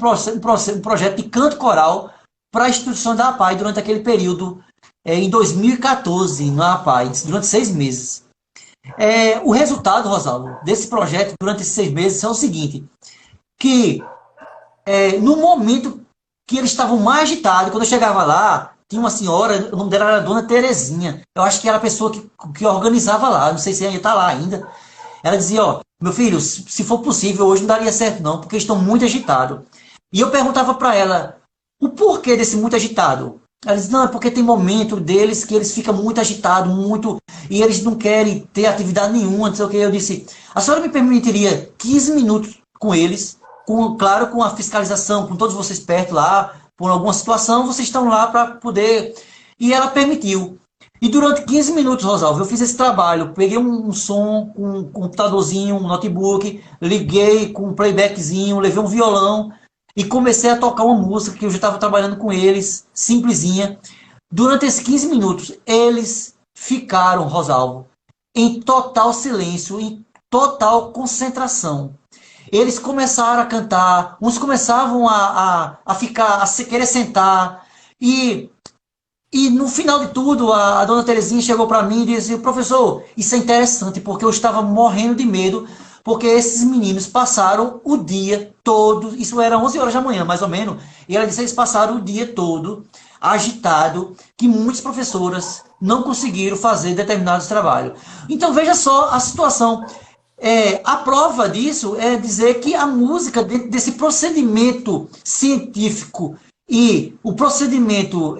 Speaker 1: projeto de canto coral para a instituição da APAI durante aquele período, em 2014, na APAI, durante 6 meses. O resultado, Rosalvo, desse projeto durante esses 6 meses é o seguinte, que no momento que eles estavam mais agitados, quando eu chegava lá, tinha uma senhora, o nome dela era Dona Terezinha, eu acho que era a pessoa que organizava lá, não sei se ainda está lá ainda. Ela dizia, meu filho, se for possível, hoje não daria certo não, porque estão muito agitados. E eu perguntava para ela, o porquê desse muito agitado? Ela disse, não, é porque tem momento deles que eles ficam muito agitados, e eles não querem ter atividade nenhuma, não sei o que. Eu disse, a senhora me permitiria 15 minutos com eles, claro, com a fiscalização, com todos vocês perto lá, por alguma situação, vocês estão lá para poder... E ela permitiu. E durante 15 minutos, Rosalvo, eu fiz esse trabalho. Peguei um som, um computadorzinho, um notebook, liguei com um playbackzinho, levei um violão e comecei a tocar uma música que eu já estava trabalhando com eles, simplesinha. Durante esses 15 minutos, eles ficaram, Rosalvo, em total silêncio, em total concentração. eles começaram a cantar, uns começavam a ficar, a se querer sentar, e e no final de tudo, a dona Terezinha chegou para mim e disse: professor, isso é interessante, porque eu estava morrendo de medo, porque esses meninos passaram o dia todo, isso era 11 horas da manhã, mais ou menos, e ela disse: eles passaram o dia todo agitado, que muitas professoras não conseguiram fazer determinados trabalhos. Então veja só a situação. A prova disso é dizer que a música, dentro desse procedimento científico e o procedimento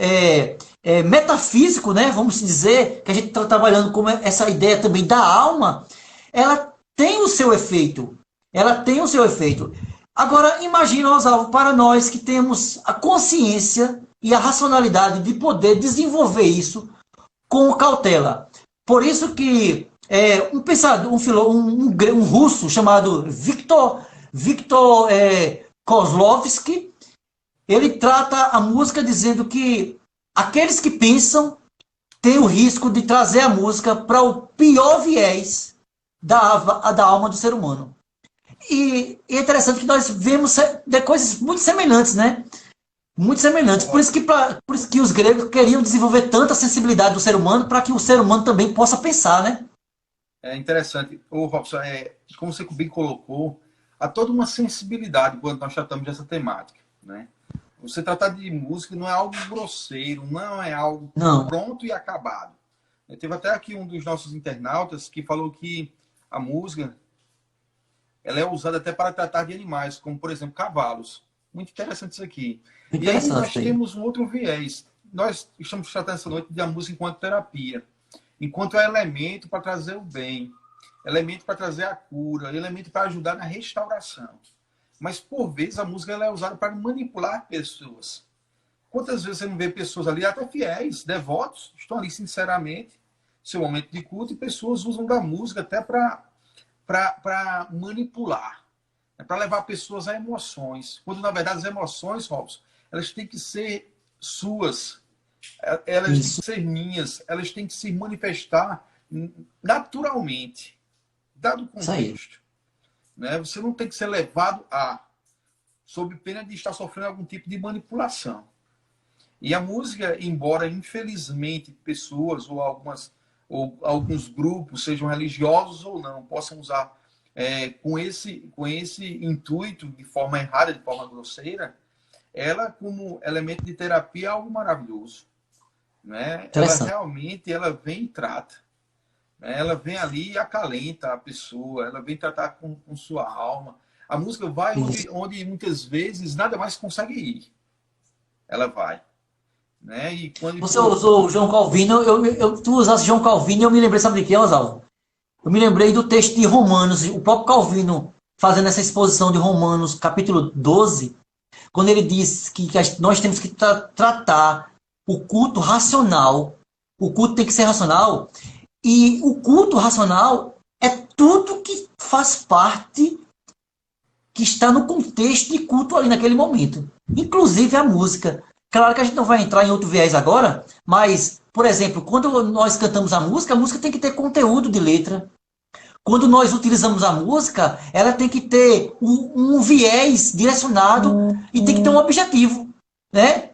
Speaker 1: metafísico, né, vamos dizer, que a gente está trabalhando com essa ideia também da alma, ela tem o seu efeito. Ela tem o seu efeito. Agora, imagina, Oswaldo, para nós que temos a consciência e a racionalidade de poder desenvolver isso com cautela. Por isso que um pensador, um russo chamado Viktor Kozlovsky, ele trata a música dizendo que aqueles que pensam têm o risco de trazer a música para o pior viés da alma do ser humano. E é interessante que nós vemos coisas muito semelhantes, né? Muito semelhantes. Por isso que os gregos queriam desenvolver tanta sensibilidade do ser humano para que o ser humano também possa pensar, né?
Speaker 2: É interessante. Ô, Robson, como você bem colocou, há toda uma sensibilidade quando nós tratamos dessa temática, né? Você tratar de música não é algo grosseiro, não é algo
Speaker 1: Não.
Speaker 2: pronto e acabado. Teve até aqui um dos nossos internautas que falou que a música ela é usada até para tratar de animais, como, por exemplo, cavalos. Muito interessante isso aqui. E aí nós temos um outro viés. Nós estamos tratando essa noite da música enquanto terapia, enquanto elemento para trazer o bem, elemento para trazer a cura, elemento para ajudar na restauração. Mas, por vezes, a música ela é usada para manipular pessoas. Quantas vezes você não vê pessoas ali, até fiéis, devotos, estão ali sinceramente, seu momento de culto, e pessoas usam da música até para manipular, para levar pessoas a emoções. Quando, na verdade, as emoções, Robson, elas têm que ser suas, elas têm que ser minhas, elas têm que se manifestar naturalmente, dado o contexto. Né? Você não tem que ser levado sob pena de estar sofrendo algum tipo de manipulação. E a música, embora infelizmente pessoas ou alguns grupos, sejam religiosos ou não, possam usar com esse intuito, de forma errada, de forma grosseira, ela, como elemento de terapia, é algo maravilhoso. Né? Ela vem e trata. Ela vem ali e acalenta a pessoa, ela vem tratar com sua alma. A música vai onde muitas vezes nada mais consegue ir. Ela vai. Né? E quando
Speaker 1: você usou João Calvino, tu usaste João Calvino e eu me lembrei, sabe de quê, Oswaldo? Eu me lembrei do texto de Romanos, o próprio Calvino fazendo essa exposição de Romanos, capítulo 12, quando ele diz que nós temos que tratar o culto racional. O culto tem que ser racional. E o culto racional é tudo que faz parte, que está no contexto de culto ali naquele momento. Inclusive a música. Claro que a gente não vai entrar em outro viés agora, mas, por exemplo, quando nós cantamos a música tem que ter conteúdo de letra. Quando nós utilizamos a música, ela tem que ter um viés direcionado e tem que ter um objetivo. Né?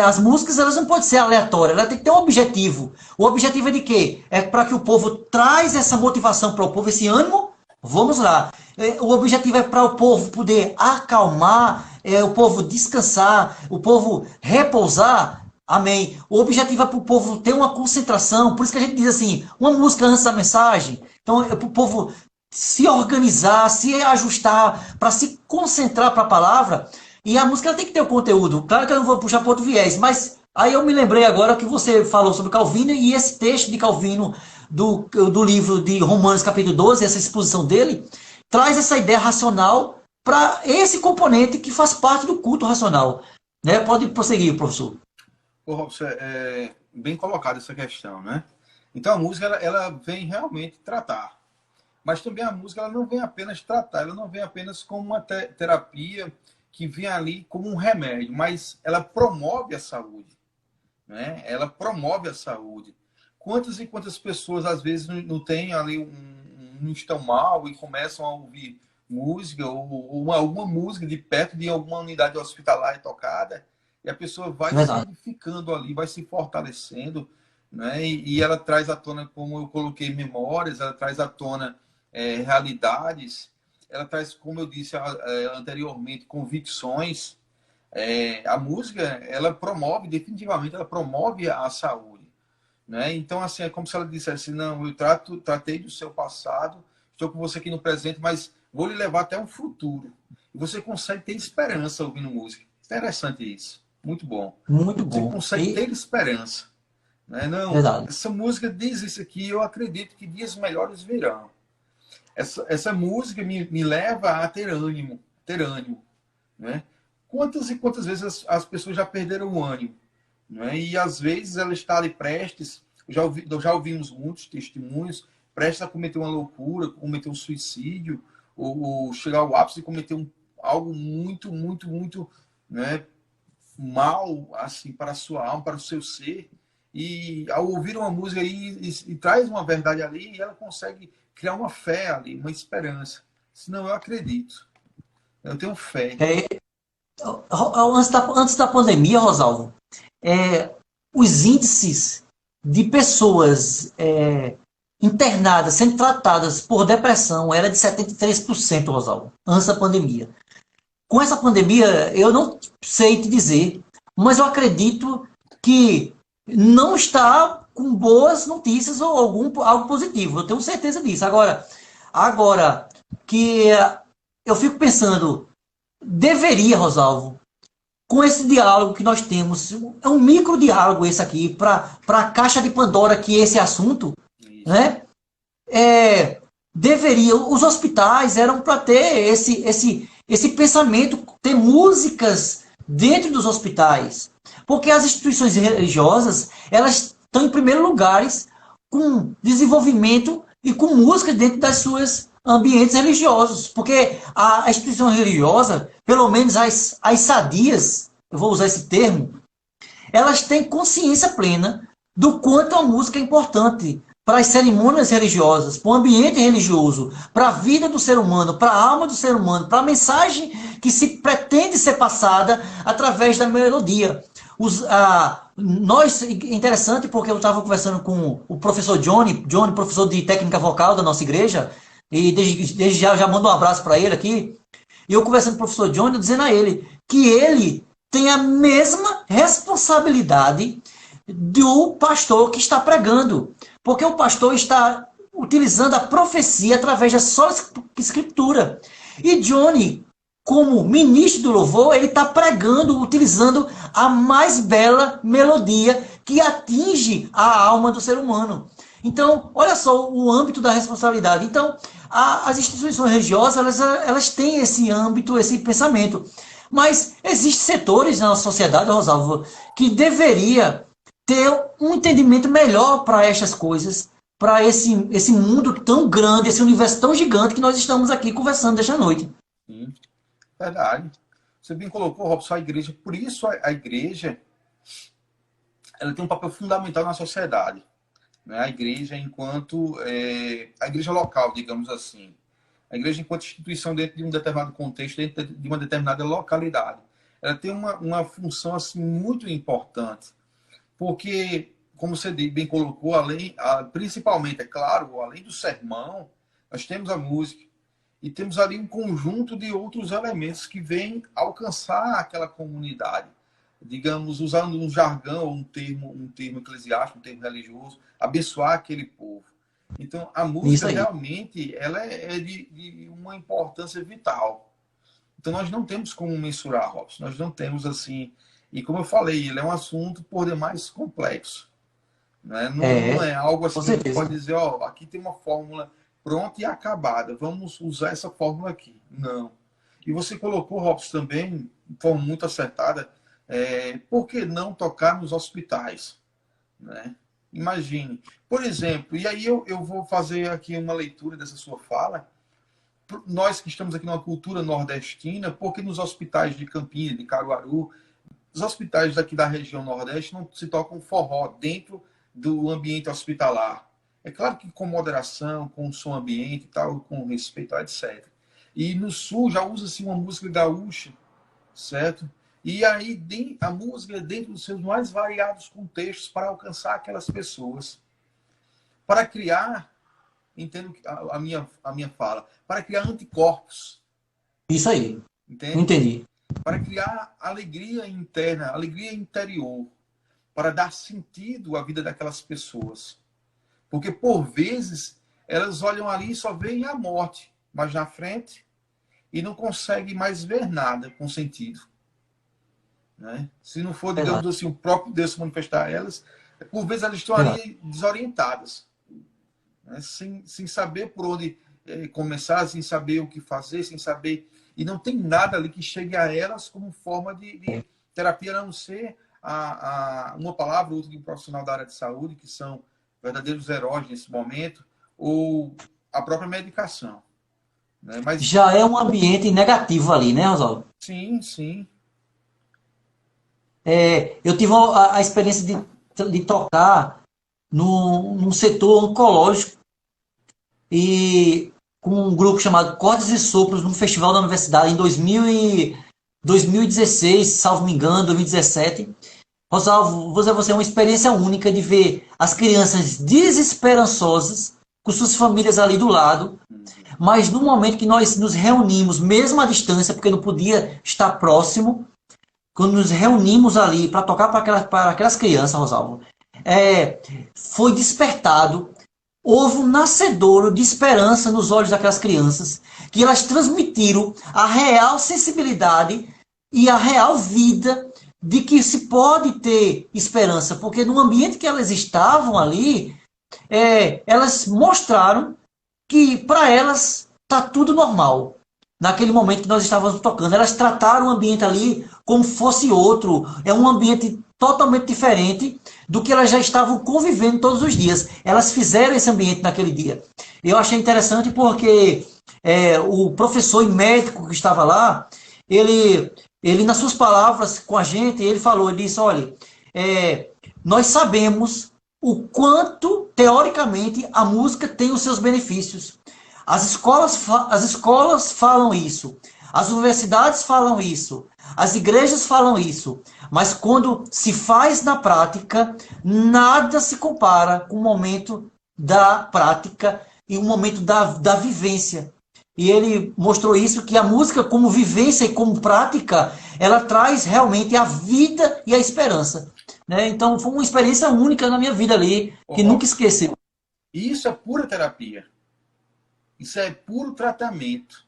Speaker 1: As músicas elas não podem ser aleatórias, ela tem que ter um objetivo. O objetivo é de quê? É para que o povo traz essa motivação para o povo, esse ânimo. Vamos lá. O objetivo é para o povo poder acalmar, o povo descansar, o povo repousar. Amém. O objetivo é para o povo ter uma concentração. Por isso que a gente diz assim, uma música antes da mensagem. Então é para o povo se organizar, se ajustar, para se concentrar para a palavra. E a música tem que ter o conteúdo. Claro que eu não vou puxar para outro viés, mas aí eu me lembrei agora que você falou sobre Calvino e esse texto de Calvino do livro de Romanos capítulo 12, essa exposição dele, traz essa ideia racional para esse componente que faz parte do culto racional. Né? Pode prosseguir, professor.
Speaker 2: Robson, bem colocada essa questão, né? Então a música ela vem realmente tratar. Mas também a música ela não vem apenas tratar, ela não vem apenas como uma terapia que vem ali como um remédio, mas ela promove a saúde. Né? Ela promove a saúde. Quantas e quantas pessoas, às vezes, não têm ali, não estão mal e começam a ouvir música ou alguma música de perto de alguma unidade hospitalar tocada, e a pessoa vai se
Speaker 1: Verdade.
Speaker 2: edificando ali, vai se fortalecendo, né? E ela traz à tona, como eu coloquei, memórias, ela traz à tona realidades, ela traz, como eu disse anteriormente, convicções. A música, ela promove, definitivamente, ela promove a saúde, né? Então, assim, é como se ela dissesse, não, eu tratei do seu passado, estou com você aqui no presente, mas vou lhe levar até um futuro. E você consegue ter esperança ouvindo música. Interessante isso. Muito bom.
Speaker 1: Muito
Speaker 2: Você
Speaker 1: bom.
Speaker 2: consegue
Speaker 1: E,
Speaker 2: ter esperança, né? Não,
Speaker 1: verdade.
Speaker 2: essa música diz isso aqui, eu acredito que dias melhores virão. Essa música me leva a ter ânimo, né? Quantas e quantas vezes as pessoas já perderam o ânimo, né? E às vezes ela está ali prestes, já ouvimos muitos testemunhos, prestes a cometer uma loucura, cometer um suicídio, ou chegar ao ápice de cometer algo muito, muito, muito, né, mal assim, para a sua alma, para o seu ser. E ao ouvir uma música aí, e traz uma verdade ali, e ela consegue criar uma fé ali, uma esperança. Senão eu acredito. Eu tenho fé.
Speaker 1: É, antes da pandemia, Rosalvo, os índices de pessoas internadas, sendo tratadas por depressão, era de 73%, Rosalvo, antes da pandemia. Com essa pandemia, eu não sei te dizer, mas eu acredito que não está com boas notícias ou algo positivo. Eu tenho certeza disso. Agora que eu fico pensando, deveria, Rosalvo, com esse diálogo que nós temos, é um micro diálogo esse aqui, para a caixa de Pandora que é esse assunto,
Speaker 2: Isso.
Speaker 1: né? Deveria, os hospitais eram para ter esse pensamento, ter músicas dentro dos hospitais, porque as instituições religiosas, elas estão em primeiro lugares com desenvolvimento e com música dentro das suas ambientes religiosos, porque a instituição religiosa, pelo menos as sadias, eu vou usar esse termo, elas têm consciência plena do quanto a música é importante para as cerimônias religiosas, para o ambiente religioso, para a vida do ser humano, para a alma do ser humano, para a mensagem que se pretende ser passada através da melodia. Interessante porque eu estava conversando com o professor Johnny, professor de técnica vocal da nossa igreja, e desde já mando um abraço para ele aqui. E eu conversando com o professor Johnny, dizendo a ele que ele tem a mesma responsabilidade do pastor que está pregando. Porque o pastor está utilizando a profecia através da só escritura. E Johnny, como ministro do louvor, ele está pregando, utilizando a mais bela melodia que atinge a alma do ser humano. Então, olha só o âmbito da responsabilidade. Então, as instituições religiosas, elas têm esse âmbito, esse pensamento. Mas existem setores na nossa sociedade, Rosalvo, que deveria ter um entendimento melhor para estas coisas, para esse mundo tão grande, esse universo tão gigante que nós estamos aqui conversando esta noite.
Speaker 2: Sim, verdade. Você bem colocou, Robson, a igreja. Por isso a igreja ela tem um papel fundamental na sociedade, né? A igreja enquanto a igreja local, digamos assim. A igreja enquanto instituição dentro de um determinado contexto, dentro de uma determinada localidade. Ela tem uma função assim, muito importante. Porque, como você bem colocou, principalmente, é claro, além do sermão, nós temos a música e temos ali um conjunto de outros elementos que vêm alcançar aquela comunidade. Digamos, usando um jargão, um termo eclesiástico, um termo religioso, abençoar aquele povo. Então, a
Speaker 1: Isso
Speaker 2: música
Speaker 1: aí.
Speaker 2: realmente ela é de uma importância vital. Então, nós não temos como mensurar, Robson. Nós não temos assim. E como eu falei, ele é um assunto por demais complexo. Né? Não é algo assim
Speaker 1: Com
Speaker 2: que a gente pode
Speaker 1: certeza.
Speaker 2: dizer, ó, aqui tem uma fórmula pronta e acabada. Vamos usar essa fórmula aqui. Não. E você colocou, Robson, também, de forma muito acertada, por que não tocar nos hospitais? Né? Imagine. Por exemplo, e aí eu vou fazer aqui uma leitura dessa sua fala. Nós que estamos aqui numa cultura nordestina, porque nos hospitais de Campinas, de Caruaru, os hospitais daqui da região Nordeste não se tocam forró dentro do ambiente hospitalar. É claro que com moderação, com som ambiente e tal, com respeito, etc. E no sul já usa-se uma música gaúcha, certo? E aí a música dentro dos seus mais variados contextos para alcançar aquelas pessoas, para criar, entendo a minha fala, para criar anticorpos,
Speaker 1: Isso aí.
Speaker 2: entende?
Speaker 1: Entendi.
Speaker 2: Para criar alegria interna, alegria interior, para dar sentido à vida daquelas pessoas. Porque, por vezes, elas olham ali e só veem a morte, mas na frente, e não conseguem mais ver nada com sentido. Né? Se não for, digamos assim, o próprio Deus se manifestar a elas, por vezes elas estão ali desorientadas, né? Sem saber por onde começar, sem saber o que fazer, sem saber... E não tem nada ali que chegue a elas como forma de terapia, a não ser uma palavra ou outra de um profissional da área de saúde, que são verdadeiros heróis nesse momento, ou a própria medicação. Né? Mas,
Speaker 1: já é um ambiente negativo ali, né, Oswaldo?
Speaker 2: sim, sim.
Speaker 1: Eu tive a experiência de tocar num setor oncológico e com um grupo chamado Cordas e Sopros num festival da universidade em 2016, salvo me engano, 2017. Rosalvo, você é uma experiência única de ver as crianças desesperançosas com suas famílias ali do lado, mas no momento que nós nos reunimos, mesmo à distância, porque não podia estar próximo, quando nos reunimos ali para tocar para aquelas crianças, Rosalvo, foi despertado, houve um nascedouro de esperança nos olhos daquelas crianças, que elas transmitiram a real sensibilidade e a real vida de que se pode ter esperança, porque no ambiente que elas estavam ali, elas mostraram que para elas está tudo normal. Naquele momento que nós estávamos tocando, elas trataram o ambiente ali como fosse outro. É um ambiente totalmente diferente do que elas já estavam convivendo todos os dias. Elas fizeram esse ambiente naquele dia. Eu achei interessante porque o professor e médico que estava lá, ele nas suas palavras com a gente, ele falou, ele disse, olha, nós sabemos o quanto, teoricamente, a música tem os seus benefícios. As escolas falam isso, as universidades falam isso, as igrejas falam isso, mas quando se faz na prática, nada se compara com o momento da prática e o momento da vivência. E ele mostrou isso, que a música como vivência e como prática, ela traz realmente a vida e a esperança. Né? Então foi uma experiência única na minha vida ali, que nunca esqueci.
Speaker 2: Isso é pura terapia. Isso é puro tratamento.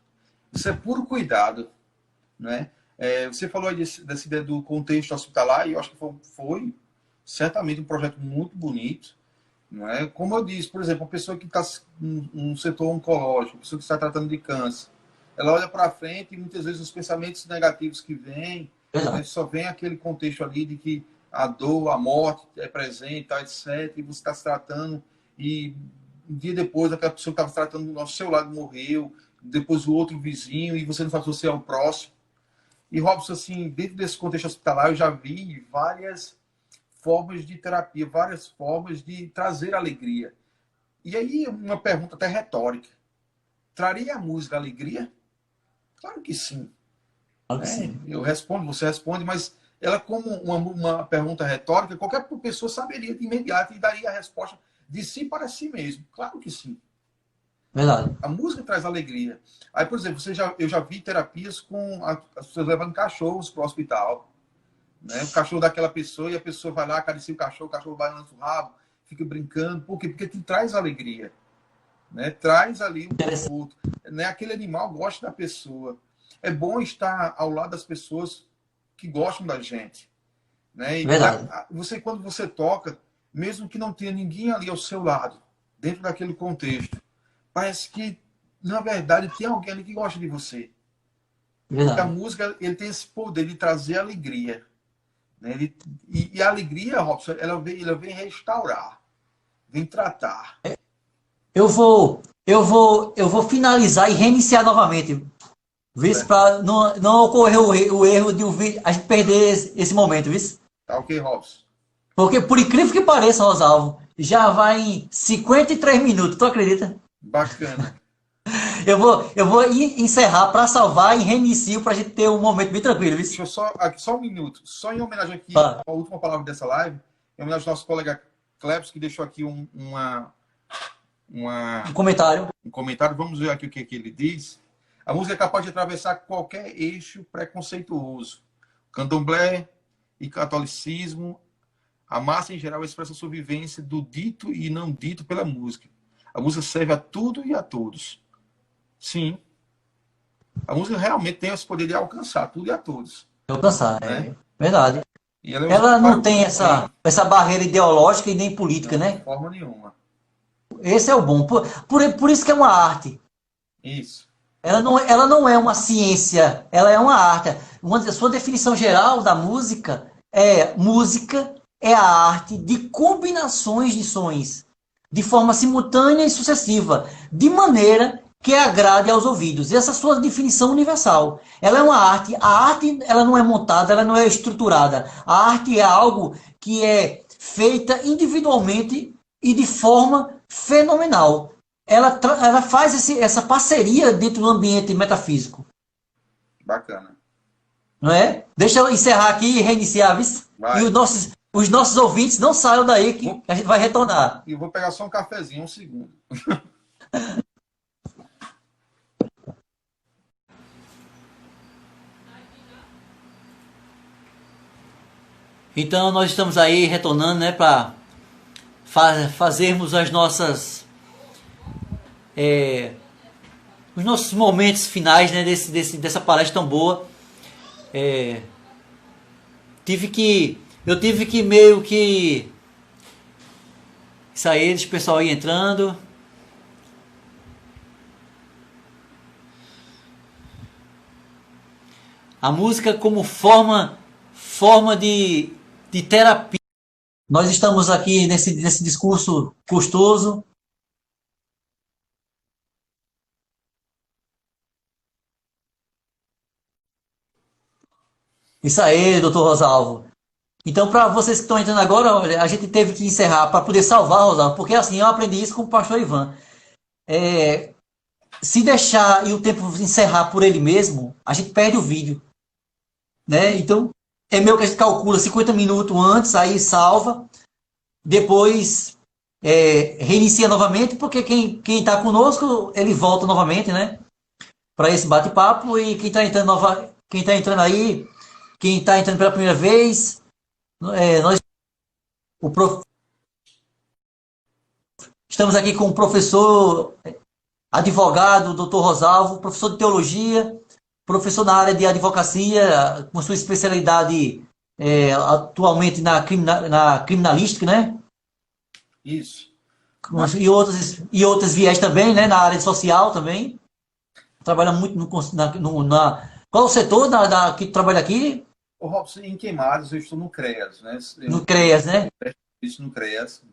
Speaker 2: Isso é puro cuidado. Né? Você falou dessa ideia do contexto hospitalar, e eu acho que foi certamente um projeto muito bonito. Não é? Como eu disse, por exemplo, uma pessoa que está num setor oncológico, uma pessoa que está tratando de câncer, ela olha para frente e muitas vezes os pensamentos negativos que vêm, né, só vem aquele contexto ali de que a dor, a morte é presente, etc. E você está se tratando e um dia depois aquela pessoa que estava se tratando ao seu lado morreu, depois o outro vizinho, e você não sabe se você é o próximo. E, Robson, assim, dentro desse contexto hospitalar, eu já vi várias formas de terapia, várias formas de trazer alegria. E aí, uma pergunta até retórica. Traria a música alegria? Claro que sim.
Speaker 1: Claro que sim.
Speaker 2: Eu respondo, você responde, mas ela, como uma pergunta retórica, qualquer pessoa saberia de imediato e daria a resposta de si para si mesmo. Claro que sim.
Speaker 1: Verdade.
Speaker 2: A música traz alegria. Aí, por exemplo, eu já vi terapias com as pessoas levando cachorros para o hospital. Né? O cachorro daquela pessoa e a pessoa vai lá, acaricia o cachorro vai lança o rabo, fica brincando. Por quê? Porque te traz alegria. Né? Traz ali um conforto. Né? Aquele animal gosta da pessoa. É bom estar ao lado das pessoas que gostam da gente. Né? E quando você toca, mesmo que não tenha ninguém ali ao seu lado, dentro daquele contexto, parece que, na verdade, tem alguém ali que gosta de você. Verdade. Porque a música ele tem esse poder de trazer alegria. Né? E a alegria, Robson, ela vem restaurar, vem tratar.
Speaker 1: Eu vou finalizar e reiniciar novamente. Vice, para não ocorrer o erro de a gente perder esse momento, vice?
Speaker 2: Tá ok, Robson.
Speaker 1: Porque, por incrível que pareça, Rosalvo, já vai em 53 minutos, tu acredita?
Speaker 2: Bacana.
Speaker 1: eu vou encerrar para salvar e reinicio para a gente ter um momento bem tranquilo. Viu?
Speaker 2: Deixa eu só um minuto. Só em homenagem aqui,
Speaker 1: Fala.
Speaker 2: a última palavra dessa live, em homenagem ao nosso colega Klebs, que deixou aqui
Speaker 1: Um comentário.
Speaker 2: um comentário. Vamos ver aqui o que ele diz. A música é capaz de atravessar qualquer eixo preconceituoso. Candomblé e catolicismo, a massa em geral expressa sua vivência do dito e não dito pela música. A música serve a tudo e a todos. Sim. A música realmente tem esse poder de alcançar tudo e a todos.
Speaker 1: Alcançar,
Speaker 2: Né?
Speaker 1: é verdade.
Speaker 2: E ela é
Speaker 1: Ela
Speaker 2: usada
Speaker 1: não
Speaker 2: para
Speaker 1: tem essa barreira ideológica e nem política,
Speaker 2: não,
Speaker 1: né?
Speaker 2: de forma nenhuma.
Speaker 1: Esse é o bom. Por isso que é uma arte.
Speaker 2: Isso.
Speaker 1: Ela não é uma ciência, ela é uma arte. A sua definição geral da música é a arte de combinações de sons, de forma simultânea e sucessiva, de maneira que agrade aos ouvidos. Essa é a sua definição universal. Ela é uma arte. A arte ela não é montada, ela não é estruturada. A arte é algo que é feita individualmente e de forma fenomenal. Ela faz essa parceria dentro do ambiente metafísico.
Speaker 2: Bacana.
Speaker 1: Não é? Deixa eu encerrar aqui e reiniciar, viu?
Speaker 2: Vai.
Speaker 1: E os nossos ouvintes não saiam daí que a gente vai retornar.
Speaker 2: E vou pegar só um cafezinho, um segundo.
Speaker 1: Então nós estamos aí retornando, né, para fazermos as nossas os nossos momentos finais, né, dessa palestra tão boa. Eu tive que meio que sair, deixa o pessoal aí entrando. A música como forma de terapia. Nós estamos aqui nesse discurso gostoso. Isso aí, doutor Rosalvo. Então, para vocês que estão entrando agora, olha, a gente teve que encerrar para poder salvar, Rosalvo, porque assim, eu aprendi isso com o pastor Ivan. Se deixar e o tempo encerrar por ele mesmo, a gente perde o vídeo. Né? Então, é meio que a gente calcula 50 minutos antes, aí salva, depois reinicia novamente, porque quem está conosco, ele volta novamente, né? Para esse bate-papo, e quem está entrando aí, quem está entrando pela primeira vez, estamos aqui com o professor, advogado, doutor Rosalvo, professor de teologia, professor na área de advocacia, com sua especialidade atualmente na criminalística, né?
Speaker 2: Isso.
Speaker 1: E outras viés também, né? Na área social também. Trabalha muito qual o setor que trabalha aqui?
Speaker 2: Ô, Robson, em Queimados eu estou no CREAS, né?
Speaker 1: No CREAS, né?
Speaker 2: Isso no CREAS,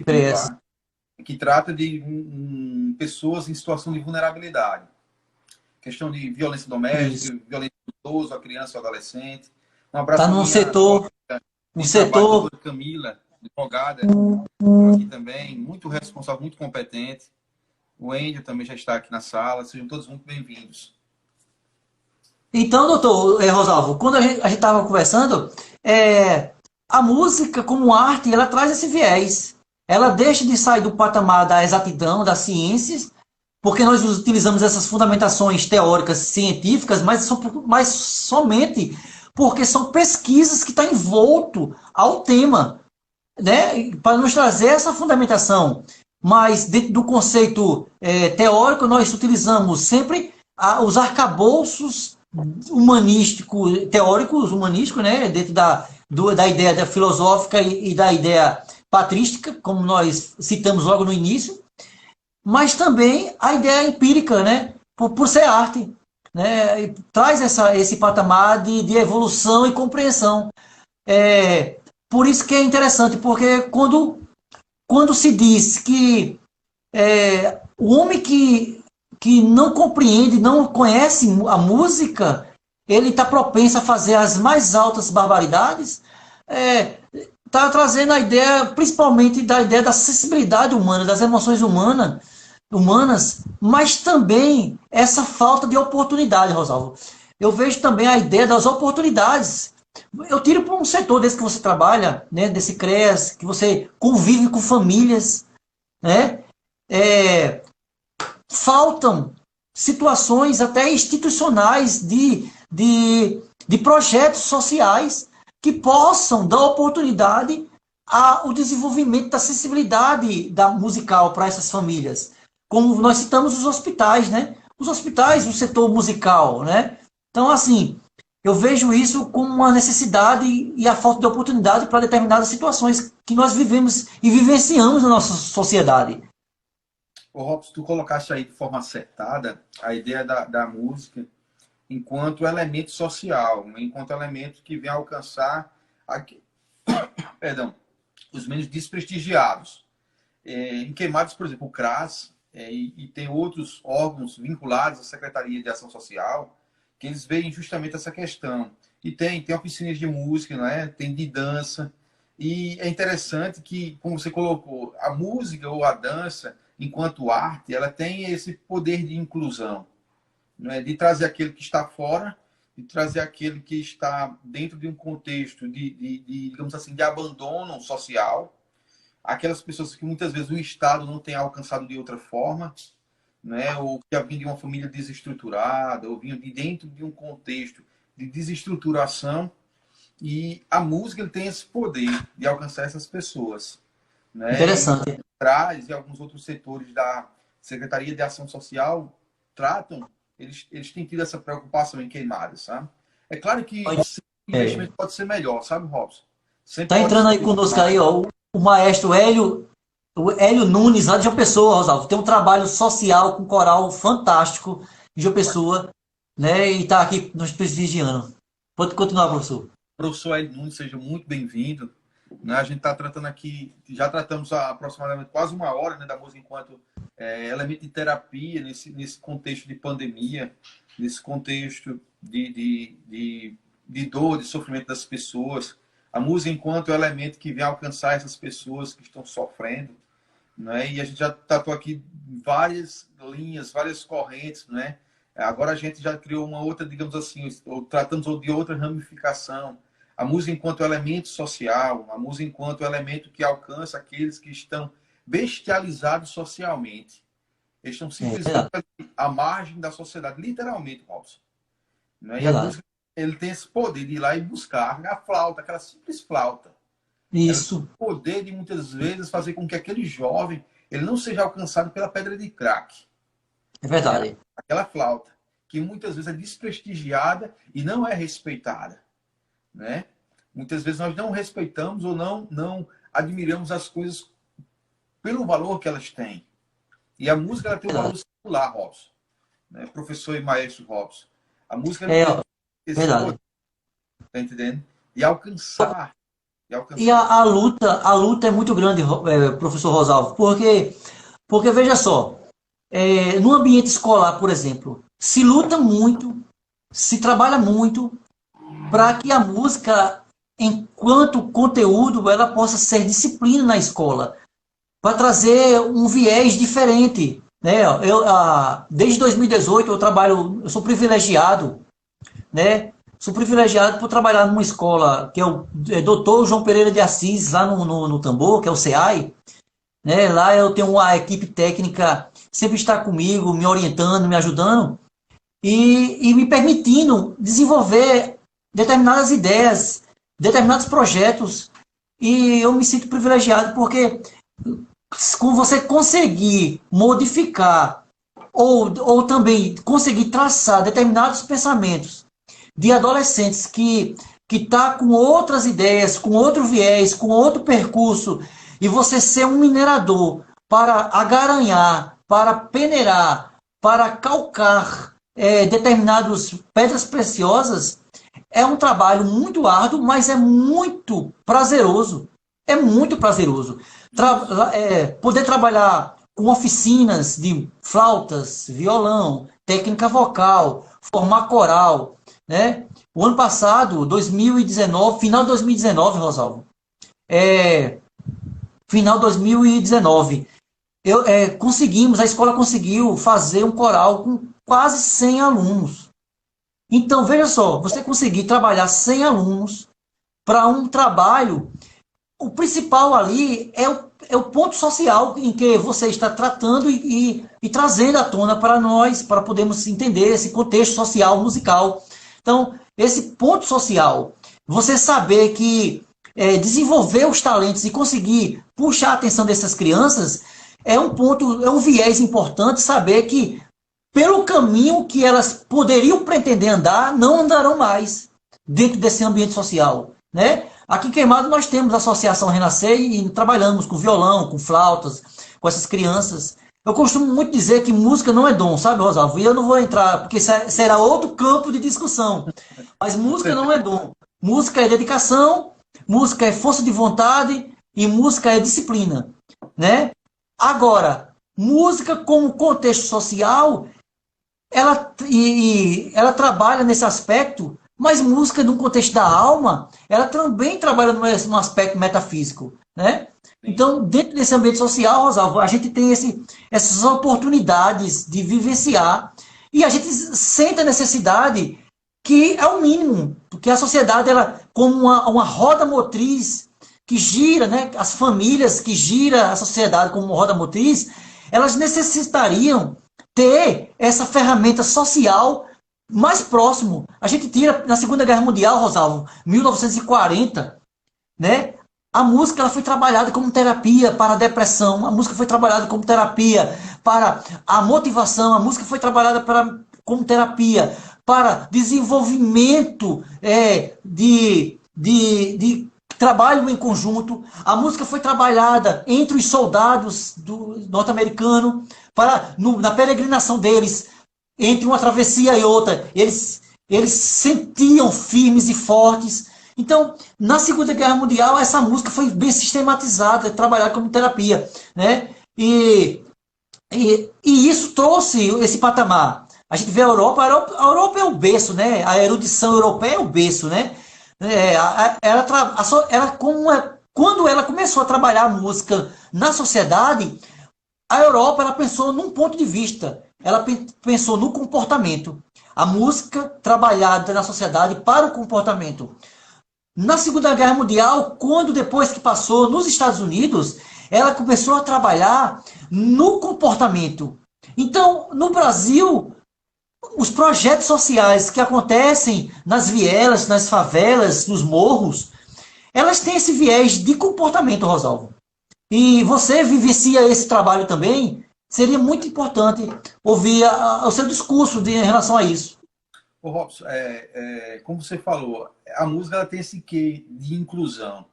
Speaker 1: CREAS.
Speaker 2: Que trata de pessoas em situação de vulnerabilidade. Questão de violência doméstica,
Speaker 1: Isso.
Speaker 2: violência do idoso, a criança, o adolescente. Um abraço
Speaker 1: Tá num setor,
Speaker 2: Camila, advogada, aqui também, muito responsável, muito competente. O Ender também já está aqui na sala. Sejam todos muito bem-vindos.
Speaker 1: Então, doutor Rosalvo, quando a gente estava conversando, a música como arte, ela traz esse viés. Ela deixa de sair do patamar da exatidão, das ciências, porque nós utilizamos essas fundamentações teóricas científicas, mas somente porque são pesquisas que estão envolto ao tema, né? Para nos trazer essa fundamentação. Mas dentro do conceito teórico, nós utilizamos sempre os arcabouços teóricos humanísticos, né? Dentro da ideia filosófica e da ideia patrística, como nós citamos logo no início, mas também a ideia empírica, né? Por ser arte, né? Traz esse patamar de evolução e compreensão. Por isso que é interessante, porque quando se diz que o homem que não compreende, não conhece a música, ele está propenso a fazer as mais altas barbaridades, está trazendo a ideia, principalmente da ideia da sensibilidade humana, das emoções humanas, humanas, mas também essa falta de oportunidade, Rosalvo. Eu vejo também a ideia das oportunidades. Eu tiro para um setor desse que você trabalha, né, desse CREAS, que você convive com famílias, né? É, faltam situações até institucionais de projetos sociais que possam dar oportunidade ao desenvolvimento da sensibilidade da musical para essas famílias. Como nós citamos os hospitais, né? Os hospitais, o setor musical, né? Então, assim, eu vejo isso como uma necessidade e a falta de oportunidade para determinadas situações que nós vivemos e vivenciamos na nossa sociedade.
Speaker 2: Ô, Robson, tu colocaste aí de forma acertada a ideia da música enquanto elemento social, enquanto elemento que vem alcançar aqui, perdão, os menos desprestigiados. Em Queimados, por exemplo, o CRAS e tem outros órgãos vinculados à Secretaria de Ação Social que eles veem justamente essa questão. E tem oficinas de música, né? Tem de dança. E é interessante que, como você colocou, a música ou a dança, enquanto arte, ela tem esse poder de inclusão, né? De trazer aquele que está fora, de trazer aquele que está dentro de um contexto digamos assim, de abandono social, aquelas pessoas que muitas vezes o Estado não tem alcançado de outra forma, né? Ou que vinham de uma família desestruturada, ou vinham de dentro de um contexto de desestruturação, e a música ele tem esse poder de alcançar essas pessoas, né?
Speaker 1: Interessante.
Speaker 2: E traz, e alguns outros setores da Secretaria de Ação Social tratam, eles têm tido essa preocupação em Queimadas, sabe? É claro que o investimento pode ser melhor, sabe, Robson? Sempre
Speaker 1: Tá
Speaker 2: pode
Speaker 1: entrando aí
Speaker 2: ser
Speaker 1: conosco
Speaker 2: mais.
Speaker 1: aí, ó, o maestro Hélio, o Hélio Nunes, lá de João Pessoa, Rosalvo. Tem um trabalho social com coral fantástico de João Pessoa, né? E tá aqui nos prestigiando. Pode continuar, professor.
Speaker 2: Professor Hélio Nunes, seja muito bem-vindo. Né? A gente está tratando aqui, já tratamos há aproximadamente quase uma hora, né, da música enquanto elemento de terapia nesse contexto de pandemia, nesse contexto de dor, de sofrimento das pessoas. A música enquanto elemento que vem alcançar essas pessoas que estão sofrendo. Né? E a gente já tratou aqui várias linhas, várias correntes, né? Agora a gente já criou uma outra, digamos assim, ou tratamos de outra ramificação. A música enquanto elemento social, a música enquanto elemento que alcança aqueles que estão bestializados socialmente. Eles estão simplesmente à margem da sociedade, literalmente, Robson. Né? E a música, ele tem esse poder de ir lá e buscar a flauta, aquela simples flauta.
Speaker 1: Isso.
Speaker 2: Ela tem o poder de, muitas vezes, fazer com que aquele jovem ele não seja alcançado pela pedra de crack.
Speaker 1: É verdade.
Speaker 2: Aquela flauta, que muitas vezes é desprestigiada e não é respeitada. Né? Muitas vezes nós não respeitamos ou não admiramos as coisas pelo valor que elas têm. E a música ela tem um valor singular, Robson. Né? Professor e maestro Robson. A música tem esse poder, tá entendendo? De alcançar.
Speaker 1: E a luta é muito grande, professor Rosalvo, porque veja só, no ambiente escolar, por exemplo, se luta muito, se trabalha muito para que a música, enquanto conteúdo, ela possa ser disciplina na escola, para trazer um viés diferente. Né? Desde 2018 eu sou privilegiado, né? Sou privilegiado por trabalhar numa escola que é o Dr. João Pereira de Assis, lá no Tambor, que é o CEAI. Né? Lá eu tenho uma equipe técnica sempre está comigo, me orientando, me ajudando e me permitindo desenvolver determinadas ideias, determinados projetos. E eu me sinto privilegiado porque com você conseguir modificar ou também conseguir traçar determinados pensamentos de adolescentes que tá com outras ideias, com outro viés, com outro percurso, e você ser um minerador para agaranhar, para peneirar, para calcar determinadas pedras preciosas, é um trabalho muito árduo, mas é muito prazeroso. É muito prazeroso. Poder trabalhar com oficinas de flautas, violão, técnica vocal, formar coral, né? O ano passado, 2019, final de 2019, Rosalvo, final de 2019, a escola conseguiu fazer um coral com quase 100 alunos. Então, veja só, você conseguir trabalhar 100 alunos para um trabalho, o principal ali é o ponto social em que você está tratando e trazendo à tona para nós, para podermos entender esse contexto social musical. Então, esse ponto social, você saber que desenvolver os talentos e conseguir puxar a atenção dessas crianças, é um viés importante saber que pelo caminho que elas poderiam pretender andar, não andarão mais dentro desse ambiente social, né? Aqui em Queimado nós temos a Associação Renascer e trabalhamos com violão, com flautas, com essas crianças. Eu costumo muito dizer que música não é dom, sabe, Rosalvo? E eu não vou entrar, porque será outro campo de discussão. Mas música não é dom. Música é dedicação, música é força de vontade e música é disciplina, né? Agora, música como contexto social, ela trabalha nesse aspecto, mas música, no contexto da alma, ela também trabalha no aspecto metafísico, né? Então, dentro desse ambiente social, Rosalvo, a gente tem essas oportunidades de vivenciar e a gente sente a necessidade que é o mínimo, porque a sociedade, ela, como uma roda motriz que gira, né? As famílias que gira a sociedade como uma roda motriz, elas necessitariam ter essa ferramenta social mais próximo. A gente tira na Segunda Guerra Mundial, Rosalvo, 1940, né? A música ela foi trabalhada como terapia para a depressão, a música foi trabalhada como terapia para a motivação, a música foi trabalhada como terapia para desenvolvimento de trabalho em conjunto. A música foi trabalhada entre os soldados norte-americanos na peregrinação deles, entre uma travessia e outra. Eles sentiam firmes e fortes. Então, na Segunda Guerra Mundial, essa música foi bem sistematizada, trabalhada como terapia, né? E isso trouxe esse patamar. A gente vê a Europa é o berço, né? A erudição europeia é o berço, né? Quando ela começou a trabalhar a música na sociedade, a Europa ela pensou num ponto de vista, ela pensou no comportamento. A música trabalhada na sociedade para o comportamento. Na Segunda Guerra Mundial, quando depois que passou nos Estados Unidos, ela começou a trabalhar no comportamento. Então, no Brasil, os projetos sociais que acontecem nas vielas, nas favelas, nos morros, elas têm esse viés de comportamento, Rosalvo. E você vivencia esse trabalho também, seria muito importante ouvir o seu discurso em relação a isso.
Speaker 2: Ô, Robson, como você falou, a música ela tem esse quê de inclusão.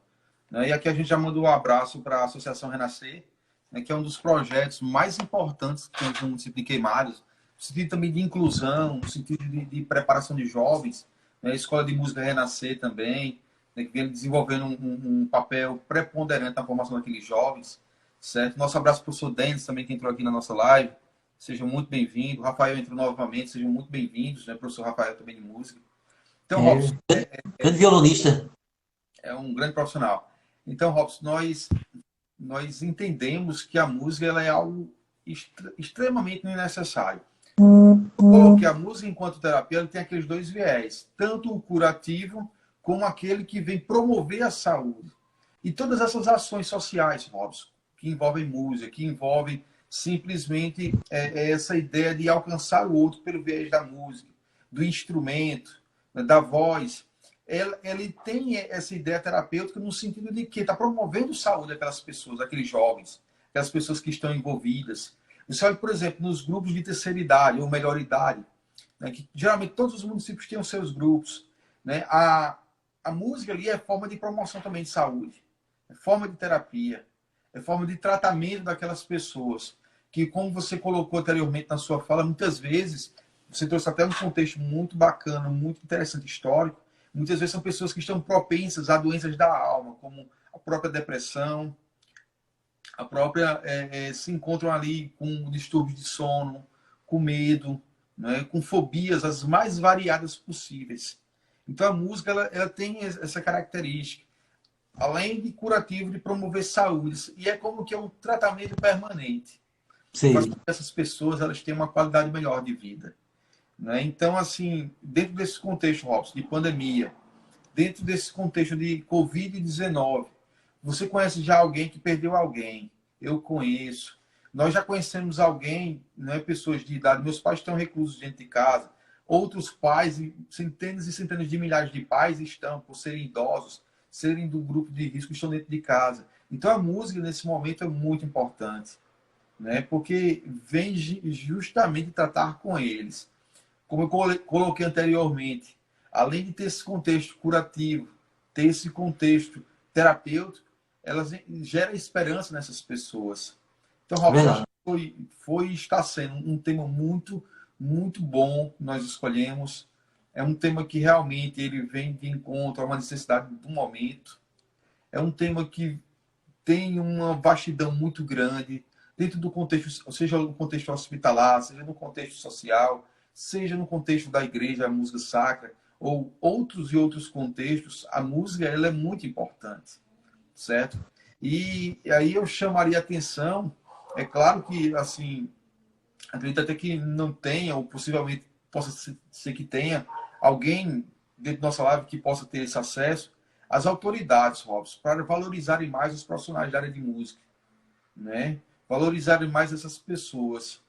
Speaker 2: Né? E aqui a gente já mandou um abraço para a Associação Renascer, né, que é um dos projetos mais importantes que temos no município de Queimados, no sentido também de inclusão, no sentido de preparação de jovens, né? A Escola de Música Renascer também, né, que vem desenvolvendo um papel preponderante na formação daqueles jovens, certo? Nosso abraço para o professor Denis também, que entrou aqui na nossa live. Sejam muito bem-vindos. O Rafael entrou novamente, sejam muito bem-vindos, né? Professor Rafael também de música. Então, Robson,
Speaker 1: grande violonista.
Speaker 2: É um grande profissional. Então, Robson, nós entendemos que a música ela é algo extremamente necessário. Porque a música, enquanto terapia, ela tem aqueles dois viés, tanto o curativo como aquele que vem promover a saúde. E todas essas ações sociais, Robson, que envolvem música, que envolvem simplesmente essa ideia de alcançar o outro pelo viés da música, do instrumento, da voz, ele tem essa ideia terapêutica no sentido de que está promovendo saúde aquelas pessoas, aqueles jovens, aquelas pessoas que estão envolvidas. Você olha, por exemplo, nos grupos de terceira idade ou melhor idade, né, que geralmente todos os municípios têm os seus grupos. Né? A música ali é forma de promoção também de saúde, é forma de terapia, é forma de tratamento daquelas pessoas que, como você colocou anteriormente na sua fala, muitas vezes, você trouxe até um contexto muito bacana, muito interessante, histórico, muitas vezes são pessoas que estão propensas a doenças da alma, como a própria depressão, a própria se encontram ali com distúrbios de sono, com medo, né, com fobias as mais variadas possíveis. Então a música ela tem essa característica. além de curativo, de promover saúde. E é como que é um tratamento permanente. Faz
Speaker 1: Sim,
Speaker 2: com que essas pessoas elas tenham uma qualidade melhor de vida. Né? Então, assim, dentro desse contexto, Robson, de pandemia, dentro desse contexto de Covid-19, você conhece já alguém que perdeu alguém? Eu conheço. Nós já conhecemos alguém, né, pessoas de idade. Meus pais estão reclusos dentro de casa. Outros pais, centenas e centenas de milhares de pais estão, por serem idosos, serem do grupo de risco, estão dentro de casa. Então, a música, nesse momento, é muito importante, né? Porque vem justamente tratar com eles. Como eu coloquei anteriormente, além de ter esse contexto curativo, ter esse contexto terapêutico, elas geram esperança nessas pessoas. Então, Robson, acho
Speaker 1: verdade.
Speaker 2: que foi e está sendo um tema muito, muito bom que nós escolhemos. É um tema que realmente ele vem de encontro a uma necessidade do momento. É um tema que tem uma vastidão muito grande dentro do contexto, seja no contexto hospitalar, seja no contexto social, seja no contexto da igreja, a música sacra, ou outros e outros contextos. A música ela é muito importante, certo? E aí eu chamaria atenção, é claro que, assim, acredito até que não tenha, ou possivelmente possa ser que tenha, alguém dentro da nossa live que possa ter esse acesso, as autoridades, Robson, para valorizarem mais os profissionais da área de música, né? Valorizarem mais essas pessoas.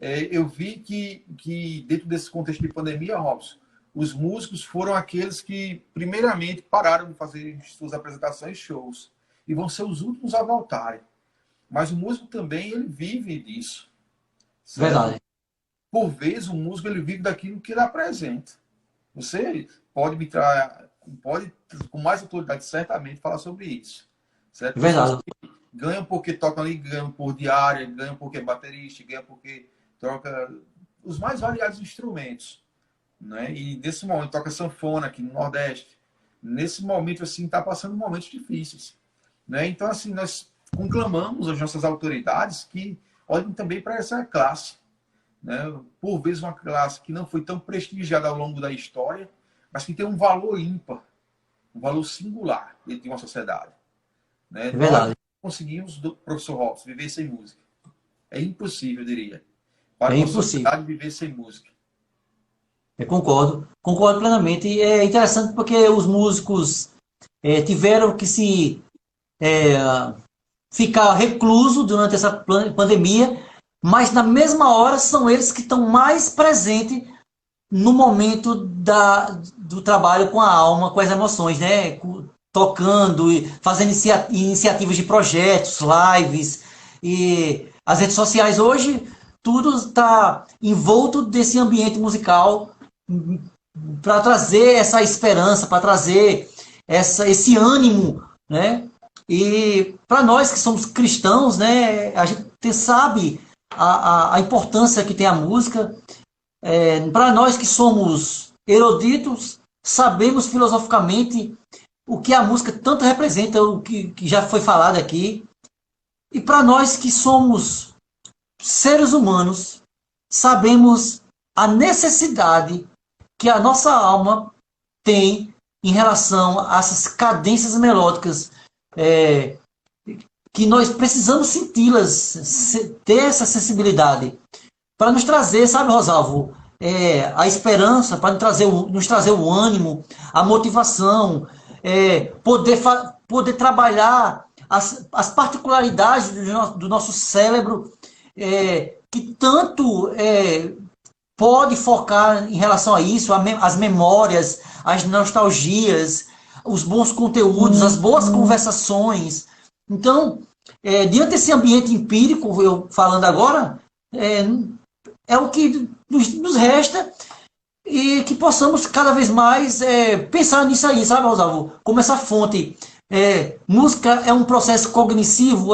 Speaker 2: Eu vi que dentro desse contexto de pandemia, Robson, os músicos foram aqueles que, primeiramente, pararam de fazer suas apresentações, shows, e vão ser os últimos a voltarem. Mas o músico também, ele vive disso, certo?
Speaker 1: Verdade.
Speaker 2: Por vezes, o músico, ele vive daquilo que ele apresenta. Você pode me trazer, pode, com mais autoridade, certamente, falar sobre isso, certo? Pessoas
Speaker 1: Verdade.
Speaker 2: que ganham porque tocam ali, ganham por diária, ganham porque é baterista, ganham porque troca os mais variados instrumentos, né? E nesse momento toca sanfona aqui no Nordeste. Nesse momento assim está passando momentos difíceis, né? Então assim nós conclamamos as nossas autoridades que olhem também para essa classe, né? Por vezes uma classe que não foi tão prestigiada ao longo da história, mas que tem um valor ímpar, um valor singular dentro de uma sociedade, né? Nós
Speaker 1: Verdade.
Speaker 2: conseguimos, professor Robson, viver sem música. É impossível, eu diria, para
Speaker 1: É
Speaker 2: uma
Speaker 1: impossível.
Speaker 2: sociedade viver sem música.
Speaker 1: Eu concordo. Concordo plenamente. E é interessante porque os músicos tiveram que se ficar recluso durante essa pandemia, mas na mesma hora são eles que estão mais presentes no momento do trabalho com a alma, com as emoções, né? Tocando e fazendo iniciativas de projetos, lives e as redes sociais hoje tudo está envolto desse ambiente musical para trazer essa esperança, para trazer esse ânimo, né? E para nós que somos cristãos, né, a gente sabe a importância que tem a música. Para nós que somos eruditos, sabemos filosoficamente o que a música tanto representa, o que já foi falado aqui. E para nós que somos seres humanos, sabemos a necessidade que a nossa alma tem em relação a essas cadências melódicas que nós precisamos senti-las, ter essa sensibilidade para nos trazer, sabe, Rosalvo, a esperança, para nos trazer o ânimo, a motivação, poder trabalhar as particularidades do nosso cérebro, que tanto pode focar em relação a isso, as memórias, as nostalgias, os bons conteúdos, as boas conversações. Então, diante desse ambiente empírico, eu falando agora, é o que nos resta e que possamos cada vez mais pensar nisso aí, sabe, Rosalvo? Como essa fonte. Música é um processo cognitivo,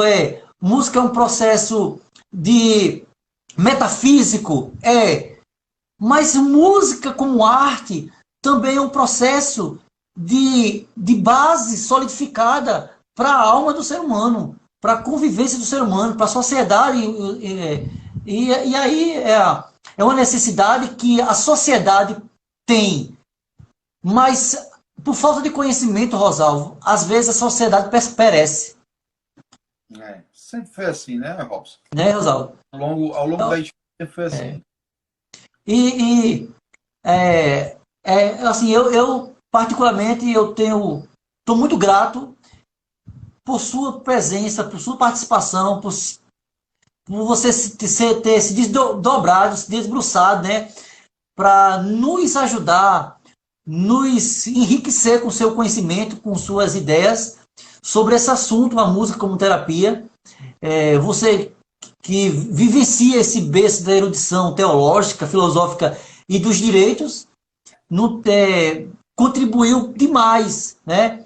Speaker 1: música é um processo de metafísico, mas música como arte também é um processo de base solidificada para a alma do ser humano, para a convivência do ser humano, para a sociedade. E aí uma necessidade que a sociedade tem, mas por falta de conhecimento, Rosalvo, às vezes a sociedade perece.
Speaker 2: Sempre foi assim, né, Robson?
Speaker 1: Né, Rosalvo?
Speaker 2: Ao longo
Speaker 1: Então,
Speaker 2: da história foi assim.
Speaker 1: e assim, eu particularmente, estou muito grato por sua presença, por sua participação, por você ter se desdobrado, se desbruçado, né, para nos ajudar, nos enriquecer com seu conhecimento, com suas ideias sobre esse assunto, a música como terapia. Você que vivencia esse berço da erudição teológica, filosófica e dos direitos, contribuiu demais, né?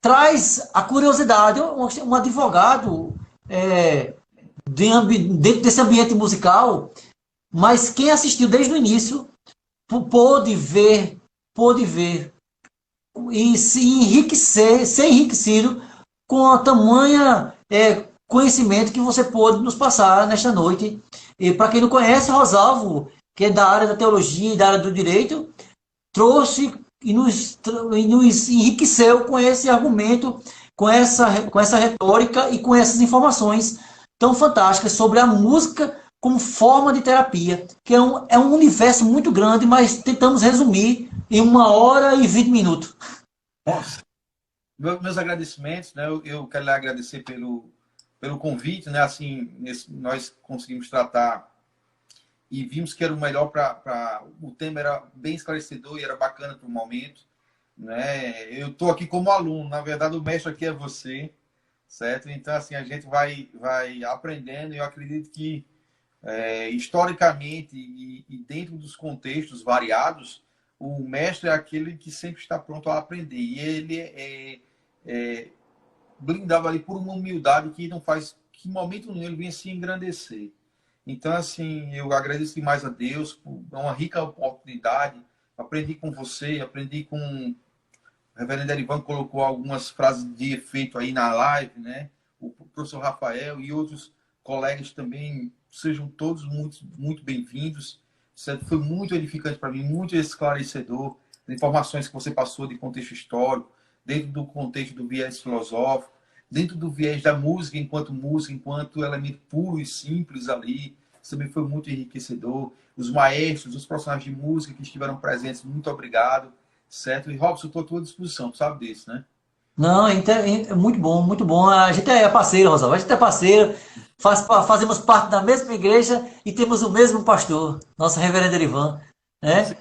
Speaker 1: Traz a curiosidade. Um advogado dentro desse ambiente musical, mas quem assistiu desde o início pôde ver e se enriquecer, ser enriquecido com a tamanha conhecimento que você pôde nos passar nesta noite. E para quem não conhece, Rosalvo, que é da área da teologia e da área do direito, trouxe e nos enriqueceu com esse argumento, com essa retórica e com essas informações tão fantásticas sobre a música como forma de terapia, que é um universo muito grande, mas tentamos resumir em 1 hora e 20 minutos.
Speaker 2: Nossa, meus agradecimentos, né? Eu quero lhe agradecer pelo convite, né? Assim, nós conseguimos tratar e vimos que era o melhor o tema era bem esclarecedor e era bacana para o momento, né? Eu estou aqui como aluno, na verdade o mestre aqui é você, certo? Então, assim, a gente vai aprendendo e eu acredito que historicamente e dentro dos contextos variados, o mestre é aquele que sempre está pronto a aprender. E ele é blindado ali por uma humildade que não faz que em momento nenhum ele venha se engrandecer. Então, assim, eu agradeço demais a Deus por uma rica oportunidade. Aprendi com você, aprendi com o reverendo Erivan, que colocou algumas frases de efeito aí na live, né? O professor Rafael e outros colegas também. Sejam todos muito, muito bem-vindos. Foi muito edificante para mim, muito esclarecedor. As informações que você passou de contexto histórico, dentro do contexto do viés filosófico, dentro do viés da música, enquanto elemento puro e simples ali. Isso também foi muito enriquecedor. Os maestros, os profissionais de música que estiveram presentes, muito obrigado. Certo? E, Robson, estou à tua disposição, tu sabe disso, né?
Speaker 1: Não, é muito bom, muito bom. A gente é parceiro, Rosalvo. A gente é parceiro, fazemos parte da mesma igreja e temos o mesmo pastor, nosso reverendo Erivan. Né?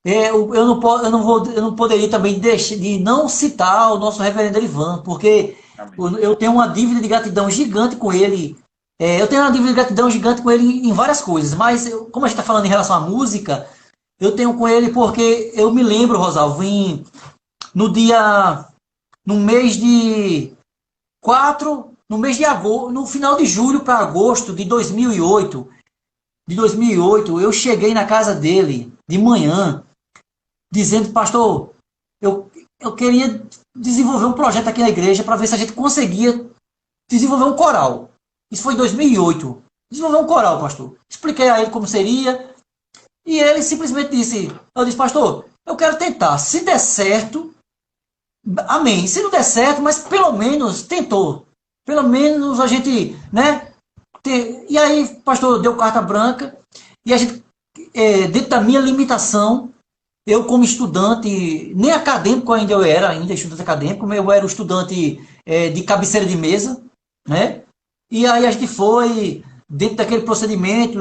Speaker 1: Eu não poderia também deixar de não citar o nosso reverendo Erivan, porque eu tenho uma dívida de gratidão gigante com ele. Eu tenho uma dívida de gratidão gigante com ele em várias coisas, mas como a gente está falando em relação à música, eu tenho com ele porque eu me lembro, Rosalvo, no mês de 4, no mês de agosto, no final de julho para agosto de 2008, eu cheguei na casa dele de manhã, dizendo, pastor, eu queria desenvolver um projeto aqui na igreja para ver se a gente conseguia desenvolver um coral. Isso foi em 2008. Desenvolver um coral, pastor. Expliquei a ele como seria, e ele simplesmente eu disse, pastor, eu quero tentar. Se der certo, amém. Se não der certo, mas pelo menos tentou. Pelo menos a gente, né? E aí, pastor, deu carta branca. E a gente, dentro da minha limitação, eu como estudante, nem acadêmico ainda eu era, estudante acadêmico, eu era o estudante de cabeceira de mesa, né? E aí a gente foi, dentro daquele procedimento,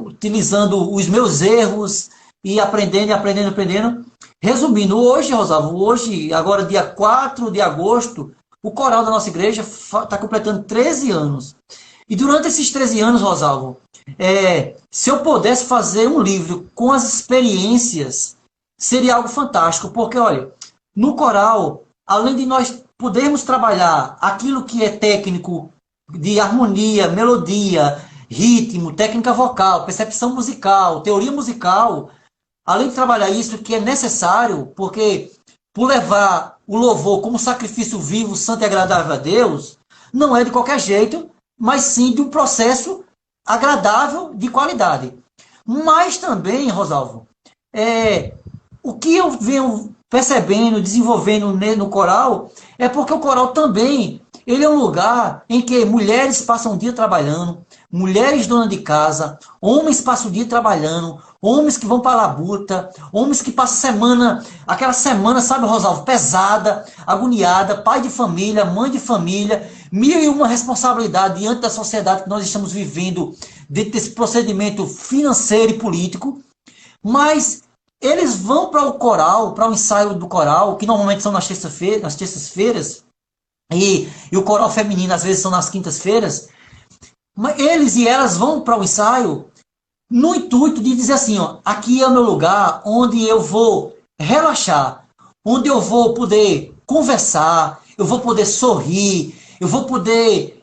Speaker 1: utilizando os meus erros e aprendendo. Resumindo, hoje, Rosalvo, agora dia 4 de agosto, o coral da nossa igreja está completando 13 anos. E durante esses 13 anos, Rosalvo, se eu pudesse fazer um livro com as experiências, seria algo fantástico, porque, olha, no coral, além de nós podermos trabalhar aquilo que é técnico, de harmonia, melodia, ritmo, técnica vocal, percepção musical, teoria musical, além de trabalhar isso que é necessário, porque por levar o louvor como sacrifício vivo, santo e agradável a Deus, não é de qualquer jeito, mas sim de um processo agradável de qualidade. Mas também, Rosalvo, o que eu venho percebendo, desenvolvendo no coral, é porque o coral também, ele é um lugar em que mulheres passam o dia trabalhando, mulheres donas de casa, homens passam o dia trabalhando, homens que vão para a labuta, homens que passam semana, aquela semana, sabe, Rosalvo, pesada, agoniada, pai de família, mãe de família, mil e uma responsabilidade diante da sociedade que nós estamos vivendo, dentro desse procedimento financeiro e político, mas eles vão para o coral, para o ensaio do coral, que normalmente são nas terças-feiras, e o coral feminino às vezes são nas quintas-feiras, mas eles e elas vão para o ensaio no intuito de dizer assim, ó, aqui é o meu lugar onde eu vou relaxar, onde eu vou poder conversar, eu vou poder sorrir, eu vou poder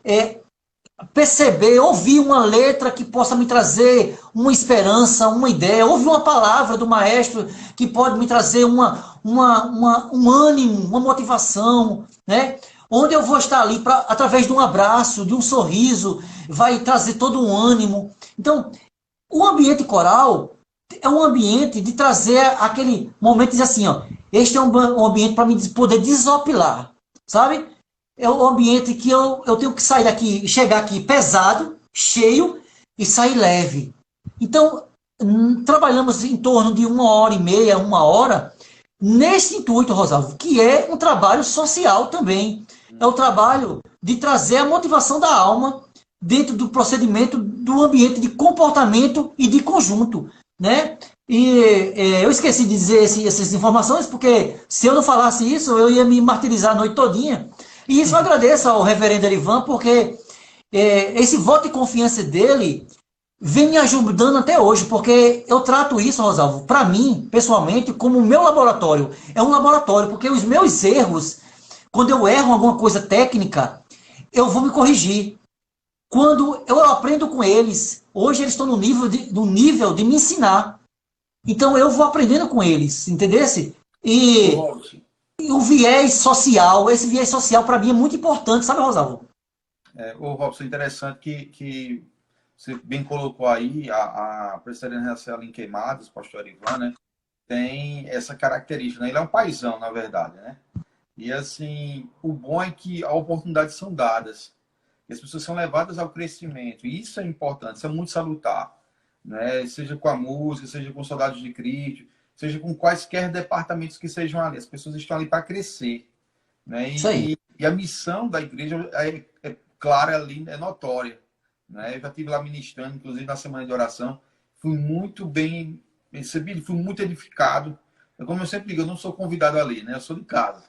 Speaker 1: perceber, ouvir uma letra que possa me trazer uma esperança, uma ideia, ouvir uma palavra do maestro que pode me trazer um ânimo, uma motivação, né? Onde eu vou estar ali, através de um abraço, de um sorriso, vai trazer todo um ânimo. Então, o ambiente coral é um ambiente de trazer aquele momento de dizer assim, ó, este é um ambiente para me poder desopilar, sabe? É um ambiente que eu tenho que sair daqui, chegar aqui pesado, cheio e sair leve. Então, trabalhamos em torno de 1h30, 1 hora, nesse intuito, Rosalvo, que é um trabalho social também. É o trabalho de trazer a motivação da alma dentro do procedimento do ambiente de comportamento e de conjunto, né? E eu esqueci de dizer essas informações, porque se eu não falasse isso, eu ia me martirizar a noite todinha. E isso eu agradeço ao reverendo Erivan, porque esse voto de confiança dele vem me ajudando até hoje, porque eu trato isso, Rosalvo, para mim, pessoalmente, como o meu laboratório. É um laboratório, porque os meus erros, quando eu erro alguma coisa técnica, eu vou me corrigir. Quando eu aprendo com eles, hoje eles estão no nível de me ensinar. Então eu vou aprendendo com eles, entendesse? E o viés social, esse viés social para mim é muito importante, sabe, Rosalvo?
Speaker 2: Robson, interessante que você bem colocou aí, a Presbiteriana Racial em Queimadas, pastor Ivan, né, tem essa característica, né? Ele é um paizão, na verdade, né? E assim, o bom é que as oportunidades são dadas, as pessoas são levadas ao crescimento, e isso é importante, isso é muito salutar, né? Seja com a música, seja com Soldados de Cristo, seja com quaisquer departamentos que sejam ali, as pessoas estão ali para crescer, né?
Speaker 1: Isso aí.
Speaker 2: E a missão da igreja é clara ali, é notória, né? Eu já estive lá ministrando, inclusive na semana de oração, fui muito bem recebido, fui muito edificado. Como eu sempre digo, eu não sou convidado ali, né? Eu sou de casa,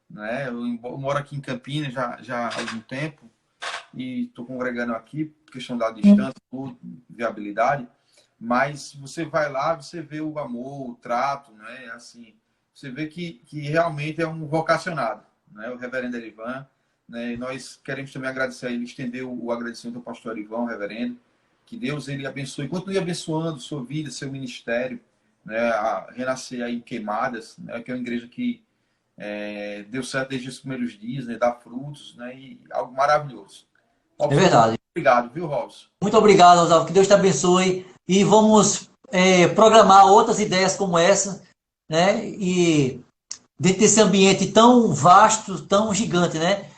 Speaker 2: né? Eu moro aqui em Campinas já há algum tempo e estou congregando aqui, questão da distância, tudo, viabilidade. Mas você vai lá, você vê o amor, o trato, né? Assim, você vê que realmente é um vocacionado, né? O reverendo Erivan, né? E nós queremos também agradecer a ele, estender o agradecimento ao pastor Erivan, o reverendo, que Deus ele abençoe, continue abençoando sua vida, seu ministério, né? A renascer aí em Queimadas, né? Que é uma igreja que deu certo desde os primeiros dias, né? Dá frutos, né? E algo maravilhoso.
Speaker 1: É verdade.
Speaker 2: Obrigado, viu, Robson?
Speaker 1: Muito obrigado, Rosalvo. Que Deus te abençoe. E vamos programar outras ideias como essa, né? E dentro desse ambiente tão vasto, tão gigante, né?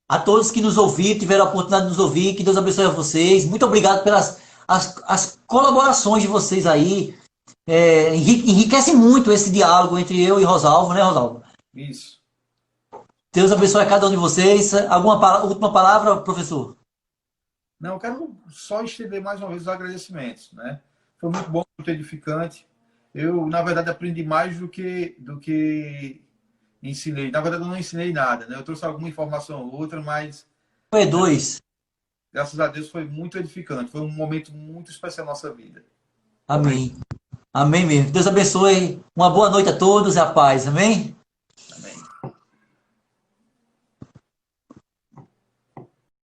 Speaker 1: A todos que nos ouviram, tiveram a oportunidade de nos ouvir, que Deus abençoe a vocês. Muito obrigado pelas as colaborações de vocês aí. Enriquece muito esse diálogo entre eu e Rosalvo, né, Rosalvo?
Speaker 2: Isso.
Speaker 1: Deus abençoe a cada um de vocês. Alguma última palavra, professor?
Speaker 2: Não, eu quero só estender mais uma vez os agradecimentos, né? Foi muito bom, muito edificante. Eu, na verdade, aprendi mais do que ensinei. Na verdade, eu não ensinei nada, né? Eu trouxe alguma informação ou outra, mas...
Speaker 1: Foi dois.
Speaker 2: Graças a Deus foi muito edificante. Foi um momento muito especial na nossa vida.
Speaker 1: Amém. Amém mesmo. Deus abençoe. Uma boa noite a todos e a paz. Amém?